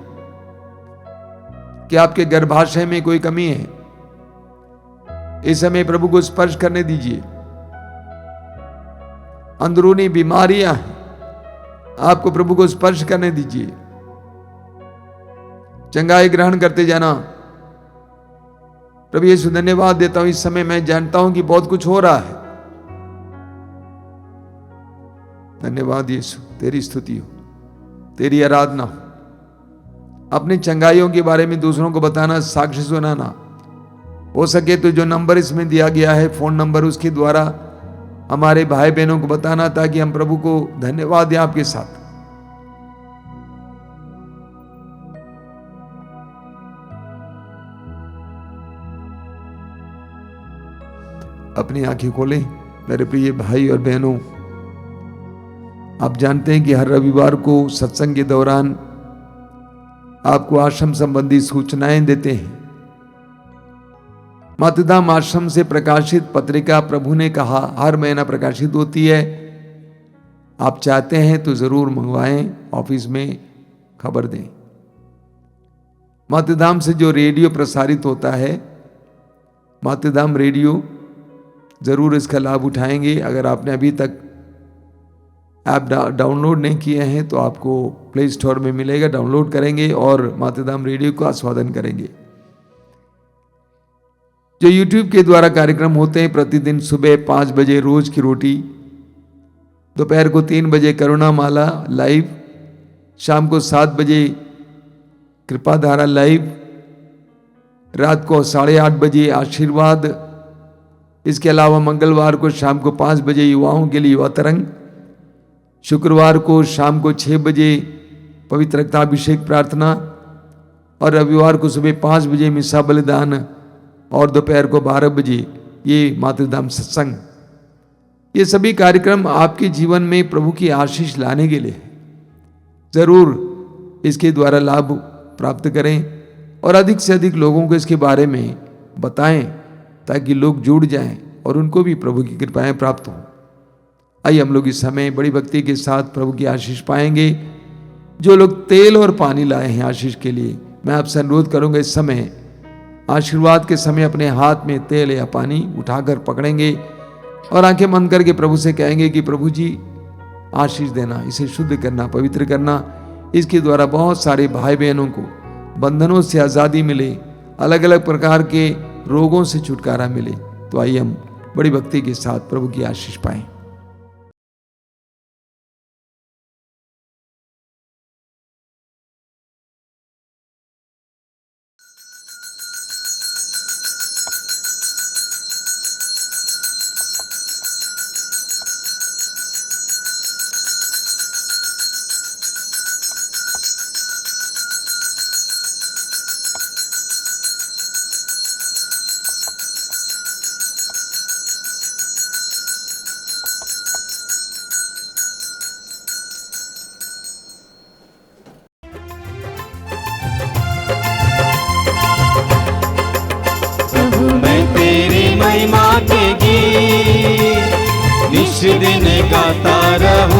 कि आपके गर्भाशय में कोई कमी है, इस समय प्रभु को स्पर्श करने दीजिए। अंदरूनी बीमारियां हैं, आपको प्रभु को स्पर्श करने दीजिए। चंगाई ग्रहण करते जाना। प्रभु यीशु धन्यवाद देता हूं, इस समय मैं जानता हूं कि बहुत कुछ हो रहा है। धन्यवाद यीशु, तेरी स्तुति हो, तेरी आराधना हो। अपनी चंगाइयों के बारे में दूसरों को बताना, साक्ष्य सुनाना। हो सके तो जो नंबर इसमें दिया गया है, फोन नंबर, उसके द्वारा हमारे भाई बहनों को बताना, ताकि हम प्रभु को धन्यवाद दें आपके साथ। अपनी आंखें खोलें मेरे प्रिय भाई और बहनों। आप जानते हैं कि हर रविवार को सत्संग के दौरान आपको आश्रम संबंधी सूचनाएं देते हैं। मातृधाम आश्रम से प्रकाशित पत्रिका प्रभु ने कहा हर महीना प्रकाशित होती है। आप चाहते हैं तो जरूर मंगवाएं, ऑफिस में खबर दें। मातृधाम से जो रेडियो प्रसारित होता है, मातृधाम रेडियो, जरूर इसका लाभ उठाएंगे। अगर आपने अभी तक ऐप डाउनलोड नहीं किए हैं तो आपको प्ले स्टोर में मिलेगा, डाउनलोड करेंगे और मातृधाम रेडियो को आस्वादन करेंगे। जो यूट्यूब के द्वारा कार्यक्रम होते हैं, प्रतिदिन सुबह 5 बजे रोज की रोटी, दोपहर को 3 बजे करुणा माला लाइव, शाम को 7 बजे कृपा धारा लाइव, रात को 8:30 बजे आशीर्वाद। इसके अलावा मंगलवार को शाम को 5 बजे युवाओं के लिए युवा तरंग, शुक्रवार को शाम को 6 बजे पवित्र रक्ताभिषेक प्रार्थना, और रविवार को सुबह 5 बजे मिसा बलिदान, और दोपहर को 12 बजे ये मातृधाम सत्संग। ये सभी कार्यक्रम आपके जीवन में प्रभु की आशीष लाने के लिए है। जरूर इसके द्वारा लाभ प्राप्त करें और अधिक से अधिक लोगों को इसके बारे में बताएं, ताकि लोग जुड़ जाएं और उनको भी प्रभु की कृपाएं प्राप्त हों। आइए हम लोग इस समय बड़ी भक्ति के साथ प्रभु की आशीष पाएंगे। जो लोग तेल और पानी लाए हैं आशीष के लिए, मैं आपसे अनुरोध करूंगा इस समय आशीर्वाद के समय अपने हाथ में तेल या पानी उठाकर पकड़ेंगे और आंखें बंद करके प्रभु से कहेंगे कि प्रभु जी आशीष देना, इसे शुद्ध करना, पवित्र करना। इसके द्वारा बहुत सारे भाई बहनों को बंधनों से आज़ादी मिले, अलग अलग प्रकार के रोगों से छुटकारा मिले। तो आइए हम बड़ी भक्ति के साथ प्रभु की आशीष पाएं। महिमा के गीत निश दिन गाता रहूं।